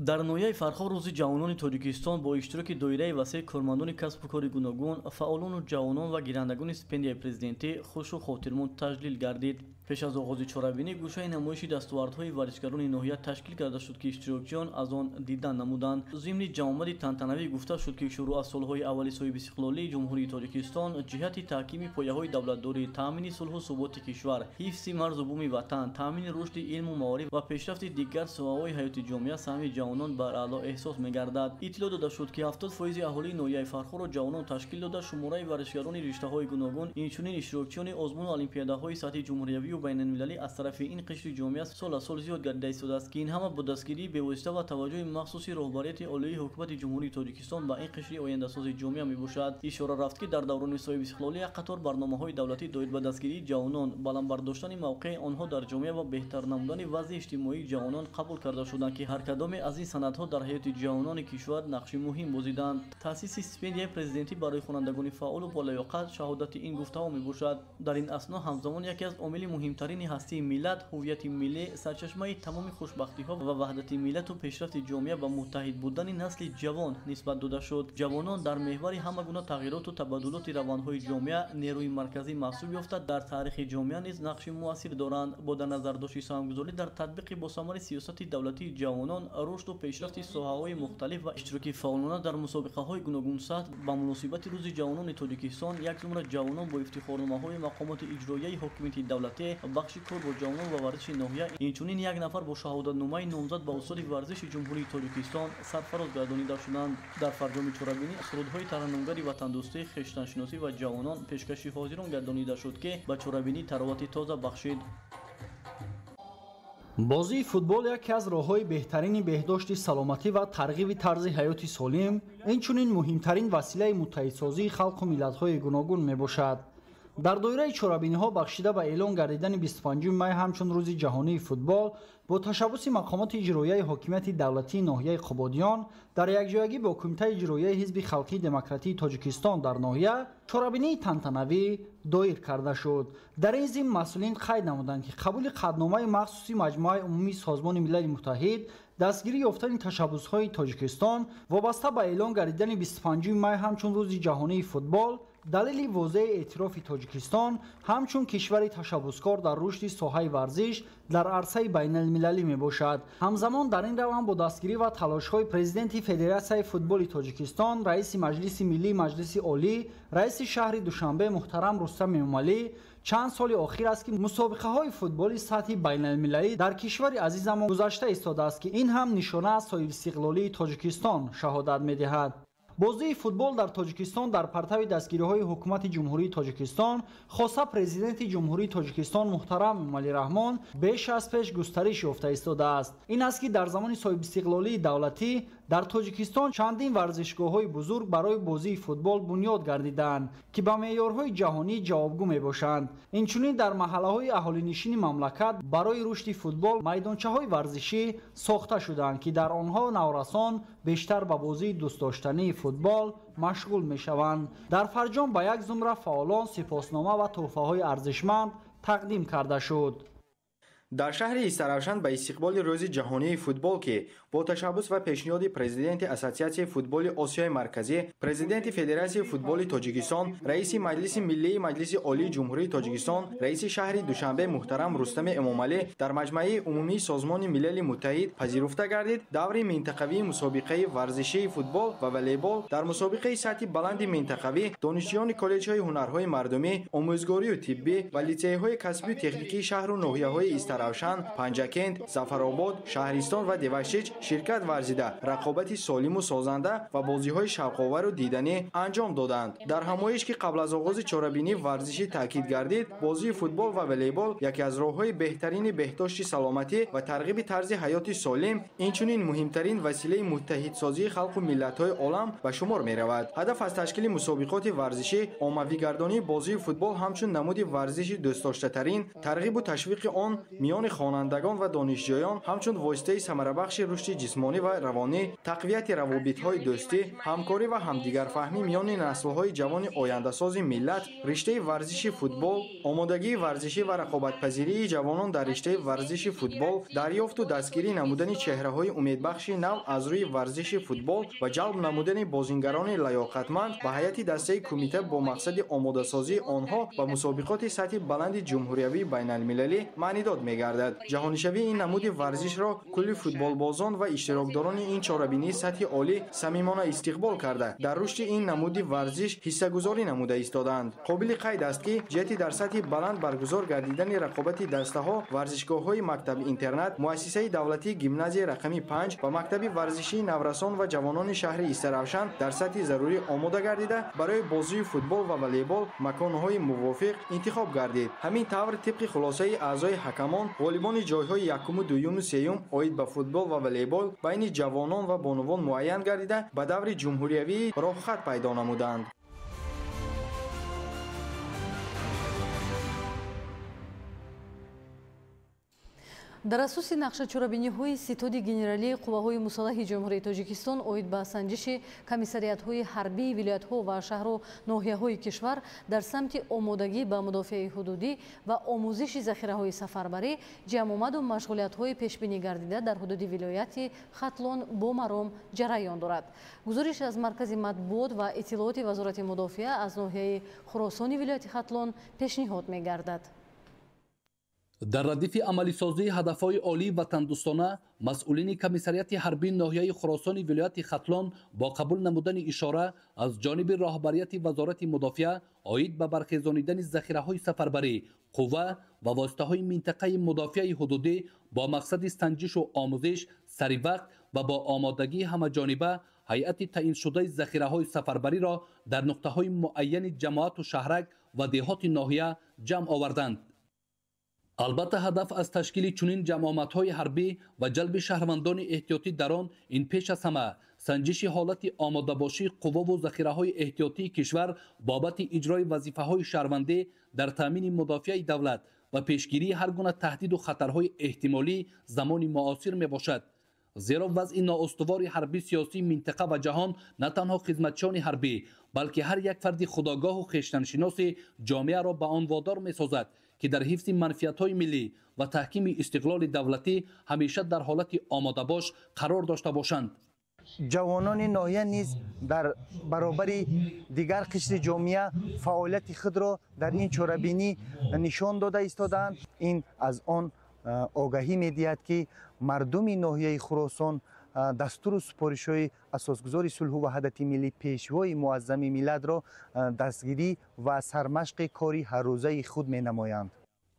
дар ноҳияи фархо рӯзи ҷавонони тоҷикистон бо иштироки доираи васеъ кормандони касбу кори гуногун, фаъолону ҷавонон ва гирандагони стипендияи президентӣ хушу хотирмон таҷлил гардид. пеш аз оғози чорабинӣ гӯшаи намоиши дастовардҳои варзишгарони ноҳия ташкил карда шуд ки иштирокчиён аз он дидан намуданд. зимни ҷамомади тантанавӣ гуфта шуд ки шурӯъ аз солҳои аввали соҳибистиқлолии ҷумҳурии тоҷикистон ҷиҳати таҳкими пояҳои давлатдорӣ, таъмини сулҳу суботи кишвар, ҳифзи марзу буми ватан, таъмини рушди илму маориф ва пешрафти дигар соҳаҳои ҳаёти ҷомеа саҳми ҷавонон бар аъло эҳсос мегардад. иттилоъ дода шуд ки 70% аҳолии ноҳияи фархоро ҷавонон ташкил дода шумораи варзишгарони риштаҳои гуногун, инчунин иштирокчиёни озмуну олимпиадаҳои сатҳи ҷумҳуриявию байналмилалӣ аз тарафи ин қишри ҷомеа соласол зиёд гардида истодааст ки ин ҳама бо дастгирии бевосита ва таваҷҷӯҳи махсуси роҳбарияти олии ҳукумати ҷумҳурии тоҷикистон ба ин қишри ояндасози ҷомеа мебошад. ишора рафт ки дар даврони соҳибистиқлолӣ як қатор барномаҳои давлатӣ доир ба дастгирии ҷавонон, баландбардоштани мавқеи онҳо дар ҷомеа ва беҳтар намудани вазъи иҷтимоии ҷавонон қабул карда шуданд ки ҳар кадоме аз ин санадҳо дар ҳаёти ҷавонони кишвар нақши муҳим бозиданд. таъсиси стипендияи президентӣ барои хонандагони фаъолу болаёқат шаҳодати ин гуфтаҳо мебошад. дар ин асно ҳамзамон яке аз омили муҳимтарини ҳастии миллат, ҳуввияти миллӣ, сарчашмаи тамоми хушбахтиҳо ва ваҳдати миллату пешрафти ҷомеа ба муттаҳид будани насли ҷавон нисбат дода шуд. ҷавонон дар меҳвари ҳама гуна тағйироту табаддулоти равандҳои ҷомеа нерӯи марказӣ маҳсуб ёфта дар таърихи ҷомеа низ нақши муассир доранд. бо дар назардошти саҳмгузорӣ дар татбиқи босамари сиёсати давлатии ҷавонон, рушду пешрафти соҳаҳои мухталиф ва иштироки фаъолона дар мусобиқаҳои гуногун сатҳ ба муносибати рӯзи ҷавонони тоҷикистон як зумра ҷавонон бо ифтихорномаҳои мақомоти иҷроияи ҳокимияти давлатӣ, бахши кор бо ҷавонон ва варзиши ноҳия, инчунин як нафар бо шаҳодатномаи номзад ба устоди варзиши ҷумҳурии тоҷикистон сарфароз гардонида шуданд. дар фарҷоми чорабинӣ сурудҳои тараннумгари ватандӯстӣ, хештаншиносӣ ва ҷавонон пешкаши ҳозирон гардонида шуд ки ба чорабинӣ таровати тоза бахшид. бозии футбол яке аз роҳҳои беҳтарини беҳдошти саломатӣ ва тарғиби тарзи ҳаёти солим, инчунин муҳимтарин василаи муттаҳидсозии халқу миллатҳои гуногун мебошад. дар доираи чорабиниҳо бахшида ба эълон гардидани 25 май ҳамчун рӯзи ҷаҳонии футбол бо ташаббуси мақомоти иҷроияи ҳокимияти давлатии ноҳияи қободиён дар якҷоягӣ бо кумитаи иҷроияи ҳизби халқии демократии тоҷикистон дар ноҳия чорабинии тантанавӣ доир карда шуд. дар ин зимн масъулин қайд намуданд ки қабули қадномаи махсуси маҷмӯаи умумии созмони милали муттаҳид дастгирӣ ёфтани ташаббусҳои тоҷикистон вобаста ба эълон гардидани 25 май ҳамчун рӯзи ҷаҳонии футбол далели возеи эътирофи тоҷикистон ҳамчун кишвари ташаббускор дар рушди соҳаи варзиш дар арсаи байналмилалӣ мебошад. ҳамзамон дар ин раванд бо дастгирӣ ва талошҳои президенти федератсияи футболи тоҷикистон, раиси маҷлиси миллии маҷлиси олӣ, раиси шаҳри Душанбе муҳтарам Рустам Эмомалӣ чанд соли охир аст ки мусобиқаҳои футболи сатҳи байналмилалӣ дар кишвари азизамон гузашта истодааст ки ин ҳам нишона аз соҳибистиқлолии тоҷикистон шаҳодат медиҳад. бозии футбол дар тоҷикистон дар партави дастгириҳои ҳукумати ҷумҳурии тоҷикистон, хоса президенти ҷумҳурии тоҷикистон муҳтарам Эмомалӣ Раҳмон беш аз пеш густариш ёфта истодааст. ин аст ки дар замони соҳибистиқлолии давлатӣ در تاجیکستان چندین ورزشگاه‌های بزرگ برای بازی فوتبال بنیاد گردیدند که با معیارهای جهانی جوابگو میباشند. اینچنین در محله‌های اهالینشین مملکت برای رشد فوتبال میدانچه‌های ورزشی ساخته شدند که در آنها نورسان بیشتر به بازی دوست داشتنی فوتبال مشغول میشوند. در فرجام به یک زمره فعالان سپاسنامه و تحفه‌های ارزشمند تقدیم کرده شد. در شهر ایستراوشان به استقبال روز جهانی فوتبال که با تشبث و پیشنهاد پرزیدنت اسوسیاسیون فوتبال آسیای مرکزی، پرزیدنت فدراسیون فوتبال تاجیکستان، رئیس مجلس ملی مجلس عالی جمهوری تاجیکستان، رئیس شهر دوشنبه محترم رستم امامعلی در مجمع عمومی سازمان ملل متحد پذیرفته گردید. دور منطقوی مسابقه ورزشی فوتبال و والیبال در مسابقه سطح بلند منطقوی دانشجویان کالج‌های هنرهای مردمی، آموزگاری و طبی و لیسه‌های کسبی و تکنیکی شهر و ناحیه‌های ایستراوشان، پنجکند، زفرآباد، شهرستان و دیوشیج شرکت ورزیده رقابت سالم و سازنده و بازی‌های شوق‌آور و دیدنی انجام دادند. در همایش که قبل از آغاز چهاربینی ورزشی تاکید گردید، بازی فوتبال و والیبال یکی از راه‌های بهترین بهداشت سلامتی و ترغیب طرز حیات سالم، اینچنین مهمترین وسیله متحدسازی خلق و ملت‌های عالم به شمار می‌رود. هدف از تشکیل مسابقات ورزشی عامه‌گردانی بازی فوتبال همچون نمود ورزشی دوست داشته‌ترین، ترغیب و تشویق آن میان خوانندگان و دانشجویان همچون واسطه ثمربخش رشد جسمانی و روانی، تقویت روابط‌های دوستی، همکاری و همدیگرفهمی میان نسل‌های جوان آینده‌ساز ملت، رشته ورزش فوتبال، آمادگی ورزشی و رقابت‌پذیری جوانان در رشته ورزش فوتبال، دریافت و دستگیری نمودن چهره‌های امیدبخش نو از روی ورزش فوتبال و جلب نمودن بازیگران لیاقتمند به هیئت دسته کمیته با مقصد آماده‌سازی آنها به مسابقات سطح بلند جمهوری بین‌المللی معنیداد می‌گردد. جهانی‌شوی این نمود ورزش را کل فوتبالبازان و اشتراکداران این چهاربینی سطح عالی صمیمانه استقبال کرده در رشد این نمود ورزش حصه‌گذاری نموده ایستادند. قابل قید است که جهتی در سطح بلند برگزار گردیدن رقابت دسته‌ها، ورزشگاه‌های مکتب اینترنت، مؤسسه دولتی گیمنازی رقمی 5 و مکتب ورزشی نورسان و جوانان شهر ایستراوشان در سطح ضروری آماده گردیده برای بازی فوتبال و والیبال مکان‌های موافق انتخاب گردید. همین طور طبق خلاصه اعضای حکمان، غالبان جای‌های یکم و دوم و سوم اید به فوتبال و والیبال بین جوانان و بانوان معین گردیده به دور جمهوریوی راه خط پیدا نمودند. дар асоси нақшачорабиниҳои ситоди генералии қувваҳои мусаллаҳи ҷумҳурии тоҷикистон оид ба санҷиши комиссариятҳои ҳарбии вилоятҳо ва шаҳру ноҳияҳои кишвар дар самти омодагӣ ба мудофиаи ҳудудӣ ва омӯзиши захираҳои сафарбарӣ ҷамъомаду машғулиятҳои пешбинӣ гардида дар ҳудуди вилояти хатлон бо маром ҷараён дорад. гузориш аз маркази матбуот ва иттилооти вазорати мудофиа аз ноҳияи хуросони вилояти хатлон пешниҳод мегардад. дар радифи амалисозии ҳадафҳои олии ватандӯстона масъулини комиссарияти ҳарбии ноҳияи хуросони вилояти хатлон бо қабул намудани ишора аз ҷониби роҳбарияти вазорати мудофиа оид ба бархезонидани захираҳои сафарбарӣ, қувва ва воситаҳои минтақаи мудофиаи ҳудудӣ бо мақсади санҷишу омӯзиш саривақт ва бо омодагии ҳамаҷониба ҳайати таъиншудаи захираҳои сафарбариро дар нуқтаҳои муайяни ҷамоату шаҳрак ва деҳоти ноҳия ҷамъ оварданд. албатта ҳадаф аз ташкили чунин ҷамъомадҳои ҳарбӣ ва ҷалби шаҳрвандони эҳтиётӣ дар он ин пеш аз ҳама санҷиши ҳолати омодабошии қувваву захираҳои эҳтиётии кишвар бобати иҷрои вазифаҳои шаҳрвандӣ дар таъмини мудофиаи давлат ва пешгирии ҳар гуна таҳдиду хатарҳои эҳтимолии замони муосир мебошад. зеро вазъи ноустувори ҳарбӣ сиёсии минтақа ва ҷаҳон на танҳо хизматчиёни ҳарбӣ балки ҳар як фарди худогоҳу хештаншиноси ҷомеаро ба он водор месозад ки дар ҳифзи манфиатҳои миллӣ ва таҳкими истиқлоли давлатӣ ҳамеша дар ҳолати омодабош қарор дошта бошанд. ҷавонони ноҳия низ дар баробари дигар қишри ҷомеа фаъолияти худро дар ин чорабинӣ нишон дода истодаанд. ин аз он огаҳӣ медиҳад ки мардуми ноҳияи хуросон дастуру супоришҳои асосгузори сулҳу ваҳдати миллӣ пешвои муаззами миллатро дастгирӣ ва сармашқи кори ҳаррӯзаи худ менамоянд.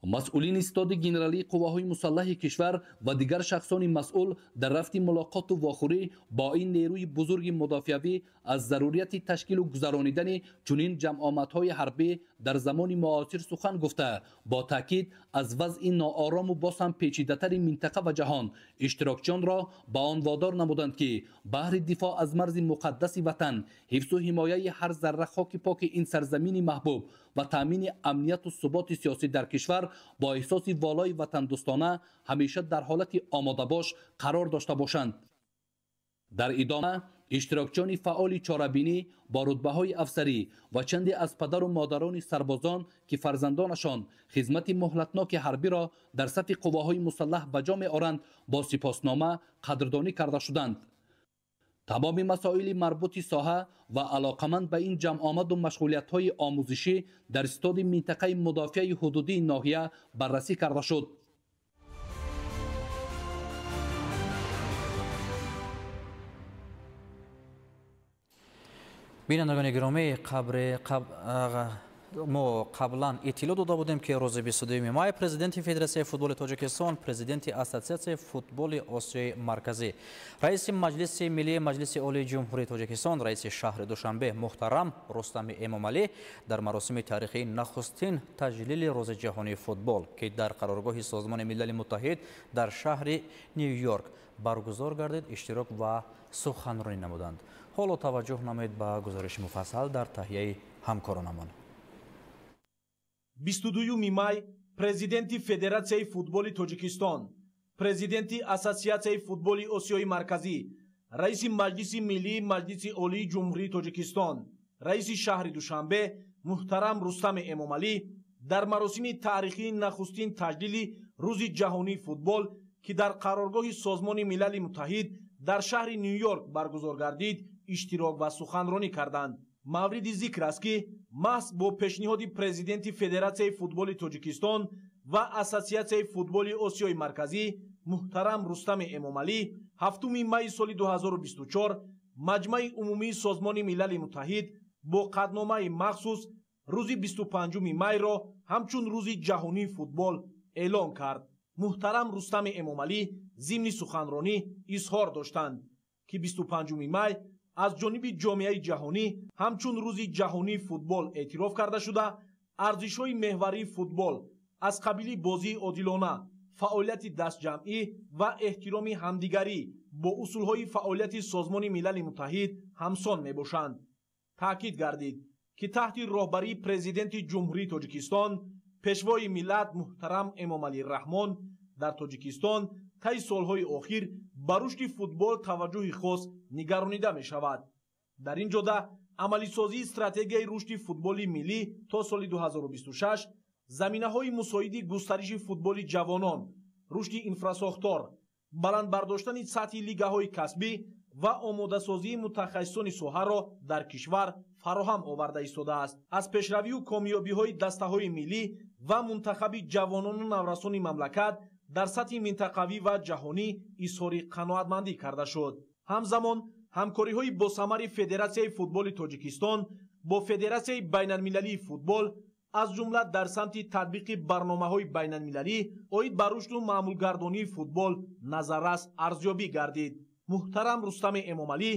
مسئولین استاد گنرالی قواهای مسلح کشور و دیگر شخصان مسئول در رفت ملاقات و واخوری با این نیروی بزرگ مدافعوی از ضروریت تشکیل و گذرانیدن چنین جمع‌آمدهای حربی در زمان معاصر سخن گفته، با تاکید از وضع ناآرام و باز هم پیچیده‌تر منطقه و جهان اشتراکچیان را با آن وادار نمودند که بهر دفاع از مرز مقدس وطن، حفظ و حمایه هر ذره خاک پاک این سرزمین محبوب و تامین امنیت و ثبات سیاسی در کشور با احساس والای وطن دوستانه همیشه در حالت آماده باش قرار داشته باشند. در ادامه اشتراکچیان فعال چاره‌بینی با رتبه‌های افسری و چندی از پدر و مادران سربازان که فرزندانشان خدمت مهلتناک حربی را در صف قواهای مسلح به جا می‌آورند با سپاسنامه قدردانی کرده شدند. تمام مسائل مربوط ساحه و علاقمند به این جمع آمد و مشغولیت‌های آموزشی در استاد منطقه مدافع حدودی ناحیه بررسی کرده شد. بینندگان گرامی، ما قبلا اطلاع داده بودیم که روز 22 مای پرزیدنت فدراسیون فوتبال تاجیکستان، پرزیدنت اساسیاسیون فوتبال آسیای مرکزی، رئیس مجلس ملی مجلس عالی جمهوری تاجیکستان، رئیس شهر دوشنبه محترم رستم امامعلی در مراسم تاریخی نخستین تجلیل روز جهانی فوتبال که در قرارگاه سازمان ملل متحد در شهر نیویورک برگزار گردید اشتراک و سخنرانی نمودند. حالا توجه نمایید به گزارش مفصل در تهیه همکارانمان. 22 май президенти Федератсияи футболи Тоҷикистон, президенти Ассотсиатсияи футболи Осиёи Марказӣ, раиси Маҷлиси Миллии Маҷлиси Олии Ҷумҳурии Тоҷикистон, раиси шаҳри Душанбе муҳтарам Рустами Эмомалӣ дар маросими таърихии нахустин таҷлили Рӯзи ҷаҳонии футбол ки дар қароргоҳи Созмони Милали Муттаҳид дар шаҳри Нью-Йорк баргузор гардид, иштирок ва суханронӣ карданд. мавриди зикр аст ки маҳз бо пешниҳоди президенти Федератсияи футболи Тоҷикистон ва Ассотсиатсияи футболи Осиёи Марказӣ муҳтарам Рустами Эмомалӣ 7 майи соли 2024 маҷмаи умумии Созмони Милали Муттаҳид бо қадномаи махсус рӯзи 25 майро ҳамчун рӯзи ҷаҳонии футбол эълон кард. муҳтарам Рустами Эмомалӣ зимни суханронӣ изҳор доштанд ки 25 май аз ҷониби ҷомеаи ҷаҳонӣ ҳамчун рӯзи ҷаҳонии футбол эътироф карда шуда, арзишҳои меҳварии футбол аз қабили бозии одилона, фаъолияти дастҷамъӣ ва эҳтироми ҳамдигарӣ бо усулҳои фаъолияти Созмони Милали Муттаҳид ҳамсон мебошанд. таъкид гардид ки таҳти роҳбарии президенти Ҷумҳурии Тоҷикистон, пешвои миллат муҳтарам Эмомалӣ Раҳмон дар Тоҷикистон таи солҳои охир ба рушди футбол таваҷҷӯҳи хос нигаронида мешавад. дар ин ҷода амалисозии стратегияи рушди футболи миллӣ то соли 2026, заминаҳои мусоиди густариши футболи ҷавонон, рушди инфрасохтор, баландбардоштани сатҳи лигаҳои касбӣ ва омодасозии мутахассисони соҳаро дар кишвар фароҳам оварда истодааст. аз пешравию комёбиҳои дастаҳои миллӣ ва мунтахаби ҷавонону наврасони мамлакат дар сатҳи минтақавӣ ва ҷаҳонӣ изҳори қаноатмандӣ карда шуд. ҳамзамон ҳамкориҳои босамари Федератсияи футболи Тоҷикистон бо Федератсияи байналмилалии футбол аз ҷумла дар самти татбиқи барномаҳои байналмилалӣ оид ба рушду маъмулгардонии футбол назаррас арзёбӣ гардид. муҳтарам Рустами Эмомалӣ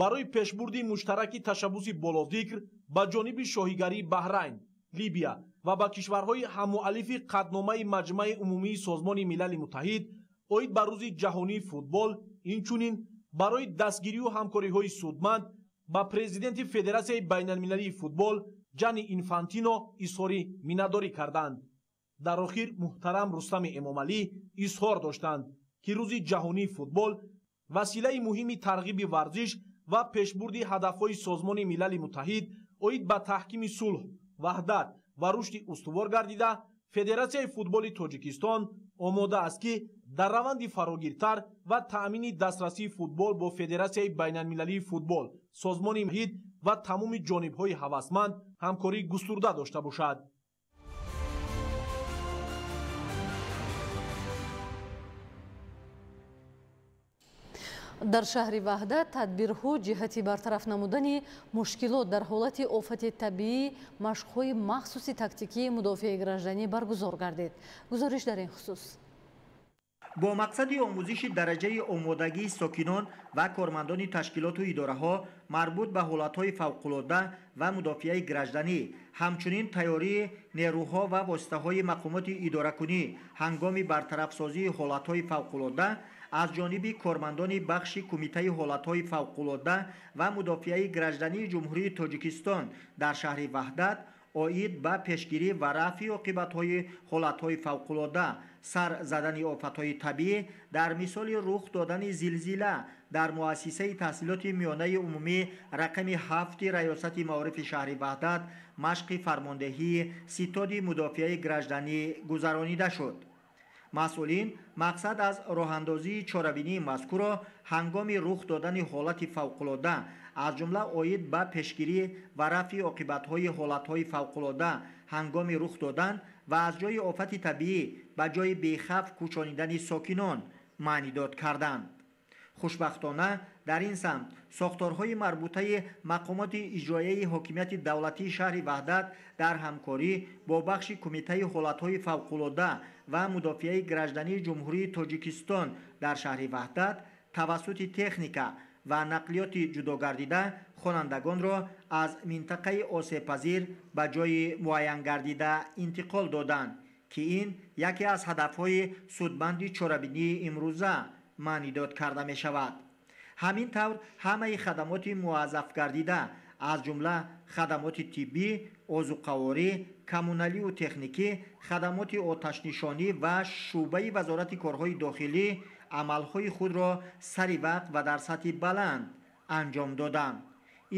барои пешбурди муштараки ташаббуси болозикр ба ҷониби шоҳигарии Баҳрайн, Либия ва ба кишварҳои ҳаммуаллифи қадномаи Маҷмаи умумии Созмони Милали Муттаҳид оид ба рӯзи ҷаҳонии футбол, инчунин барои дастгирию ҳамкориҳои судманд ба президенти Федератсияи байналмилалии футбол Ҷани Инфантино изҳори миннатдорӣ карданд. дар охир муҳтарам Рустами Эмомалӣ изҳор доштанд ки рӯзи ҷаҳонии футбол василаи муҳими тарғиби варзиш ва пешбурди ҳадафҳои Созмони Милали Муттаҳид оид ба таҳкими сулҳ, ваҳдат ва рушди устувор гардида, Федератсияи футболи Тоҷикистон омода аст ки дар раванди фарогиртар ва таъмини дастрасии футбол бо Федератсияи байналмилалии футбол, Созмони Муттаҳид ва тамоми ҷонибҳои ҳавасманд ҳамкорӣ густурда дошта бошад. дар шаҳри ваҳдат тадбирҳо ҷиҳати бартараф намудани мушкилот дар ҳолати офати табиӣ машқҳои махсуси тактикии мудофиаи гражданӣ баргузор гардид. гузориш дар ин хусус. бо мақсади омӯзиши дараҷаи омодагии сокинон ва кормандони ташкилоту идораҳо марбут ба ҳолатҳои фавқулодда ва мудофиаи гражданӣ, ҳамчунин тайёрии нерӯҳо ва воситаҳои мақомоти идоракунӣ ҳангоми бартарафсозии ҳолатҳои фавқулодда аз ҷониби кормандони бахши кумитаи ҳолатҳои фавқулодда ва мудофиаи граждании ҷумҳурии Тоҷикистон дар шаҳри Ваҳдат оид ба пешгирӣ ва рафъи оқибатҳои ҳолатҳои фавқулодда, сар задани офатҳои табиӣ дар мисоли рух додани зилзила дар муассисаи таҳсилоти миёнаи умумӣ рақами 7 раёсати маорифи шаҳри Ваҳдат машқи фармондеҳии ситоди мудофиаи гражданӣ гузаронида шуд. масъулин мақсад аз роҳандозии чорабинии мазкурро ҳангоми рух додани ҳолати фавқулодда аз ҷумла оид ба пешгирӣ ва рафъи оқибатҳои ҳолатҳои фавқулодда ҳангоми рух додан ва аз ҷои офати табиӣ ба ҷои бехавф кӯчонидани сокинон маънӣ дод карданд. хушбахтона дар ин самт сохторҳои марбутаи мақомоти иҷроияи ҳокимияти давлатии шаҳри Ваҳдат дар ҳамкорӣ бо бахши кумитаи ҳолатҳои фавқулодда ва мудофиаи граждании ҷумҳурии Тоҷикистон дар шаҳри Ваҳдат тавассути техника ва нақлиёти ҷудогардида хонандагонро аз минтақаи осебпазир ба ҷои муайянгардида интиқол доданд, ки ин яке аз ҳадафҳои судманди чорабинии имрӯза маънӣ дод карда мешавад. ҳамин тавр ҳамаи хадамоти муаззафгардида аз ҷумла хадамоти тиббӣ, озуқаворӣ, коммуналию техникӣ, хадамоти оташнишонӣ ва шӯъбаи вазорати корҳои дохилӣ амалҳои худро сари вақт ва дар сатҳи баланд анҷом доданд.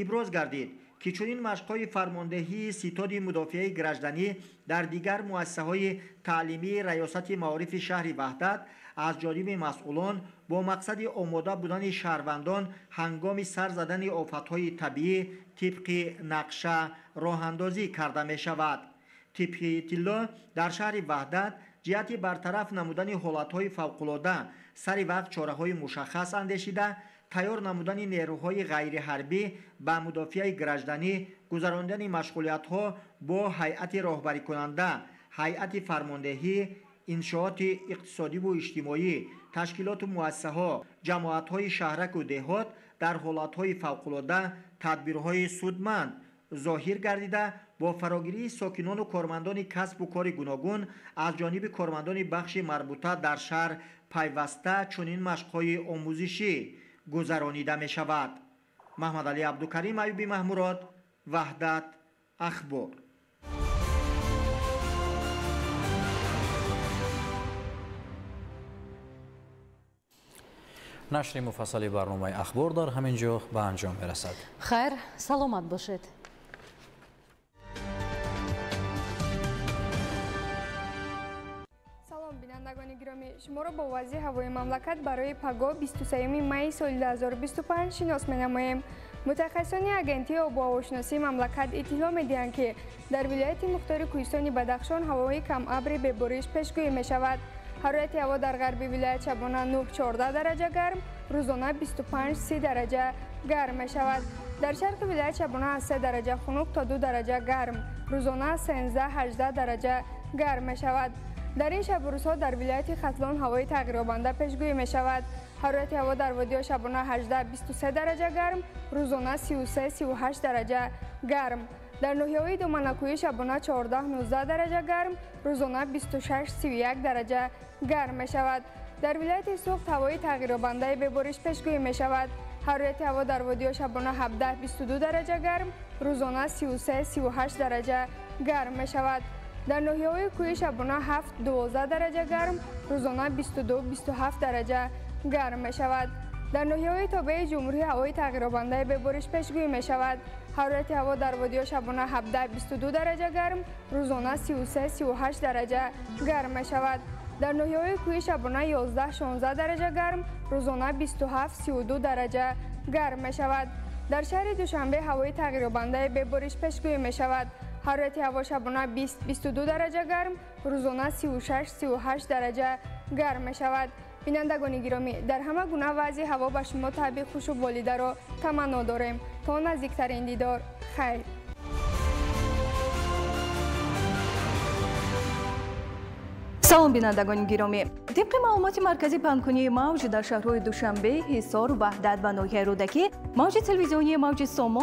иброз гардид, ки чунин машқҳои фармондеҳии ситоди мудофиаи гражданӣ дар дигар муассисаҳои таълимии раёсати маорифи шаҳри Ваҳдат аз ҷониби масъулон бо мақсади омода будани шаҳрвандон ҳангоми сар задани офатҳои табиӣ тибқи нақша роҳандозӣ карда мешавад. тибқи иттилоъ дар шаҳри Ваҳдат ҷиҳати бартараф намудани ҳолатҳои фавқулодда сари вақт чораҳои мушаххас андешида, тайёр намудани нерӯҳои ғайриҳарбӣ ба мудофиаи гражданӣ, гузарондани машғулиятҳо бо ҳайати роҳбарикунанда, ҳайати фармондеҳӣ, иншооти иқтисодиву иҷтимоӣ, ташкилоту муассисаҳо, ҷамоатҳои шаҳраку деҳот дар ҳолатҳои фавқулодда тадбирҳои судманд зоҳир гардида, бо фарогирии сокинону кормандони касбу кори гуногун аз ҷониби кормандони бахши марбута дар шаҳр пайваста чунин машқҳои омӯзишӣ гузаронида мешавад. маҳмадалӣ абдукарим аюби маҳмурод, Ваҳдат ахбор. нашри муфассали барномаи ахбор дар ҳамин ҷо ба анҷом мерасад. хайр, саломат бошед. салом бинандагони гиромӣ, шуморо бо вазъи ҳавои мамлакат барои паго 23 майи соли 2025 шинос менамоем. мутахассисони агентии обу ҳавошиносии мамлакат иттилоъ медиҳанд, ки дар вилояти мухтори Кӯҳистони Бадахшон ҳавои камабри бебориш пешгӯӣ мешавад. ҳарорати ҳаво дар ғарби вилоят шабона 9-14 дараҷа гарм, рӯзона 25-30 дараҷа гарм мешавад. дар шарқи вилоят шабона аз 3 дараҷа хунук то 2 дараҷа гарм, рӯзона 13-18 дараҷа гарм мешавад. дар ин шабу рӯзҳо дар вилояти Хатлон ҳавои тағйирёбанда пешгӯӣ мешавад. ҳарорати ҳаво дар водиё шабона 18-23 дараҷа гарм, рӯзона 33-38 дараҷа гарм. дар ноҳияҳои Доманакӯҳӣ шабона 14-19 дараҷа гарм, рӯзона 26-31 дараҷа гарм мешавад. дар вилояти Суғд ҳавои тағйирёбандаи бебориш пешгӯӣ мешавад. ҳарорати ҳаво дар водиё шабона 17-22 дараҷа гарм, рӯзона 33-38 дараҷа гарм мешавад. дар ноҳияҳои кӯҳӣ шабона 7-12 дараҷа гарм, рӯзона 22-27 дараҷа гарм мешавад. дар ноҳияҳои тобеи ҷумҳурӣ ҳавои тағйирёбандаи бебориш пешгӯӣ мешавад. ҳарорати ҳаво дар водиё шабона 17-22 дараҷа гарм, рӯзона 33-38 дараҷа гарм мешавад. дар ноҳияҳои кӯҳӣ шабона 11-16 дараҷа гарм, рӯзона 27-32 дараҷа гарм мешавад. дар шаҳри Душанбе ҳавои тағйирёбандаи бебориш пешгӯӣ мешавад. ҳарорати ҳаво шабона 20-22 дараҷа гарм, рӯзона 36-38 дараҷа гарм мешавад. бинандагони гиромӣ, дар ҳама гуна вазъи ҳаво ба шумо таби хушу волидаро таманно дорем. То наздиктарин дидор, хайр. салом бинандагони гиромӣ, тибқи маълумоти маркази панкунии мавҷ дар шаҳрҳои душанбе, ҳисор, ваҳдат ва ноҳияи рӯдакӣ мавҷи телевизионии мавҷи сомо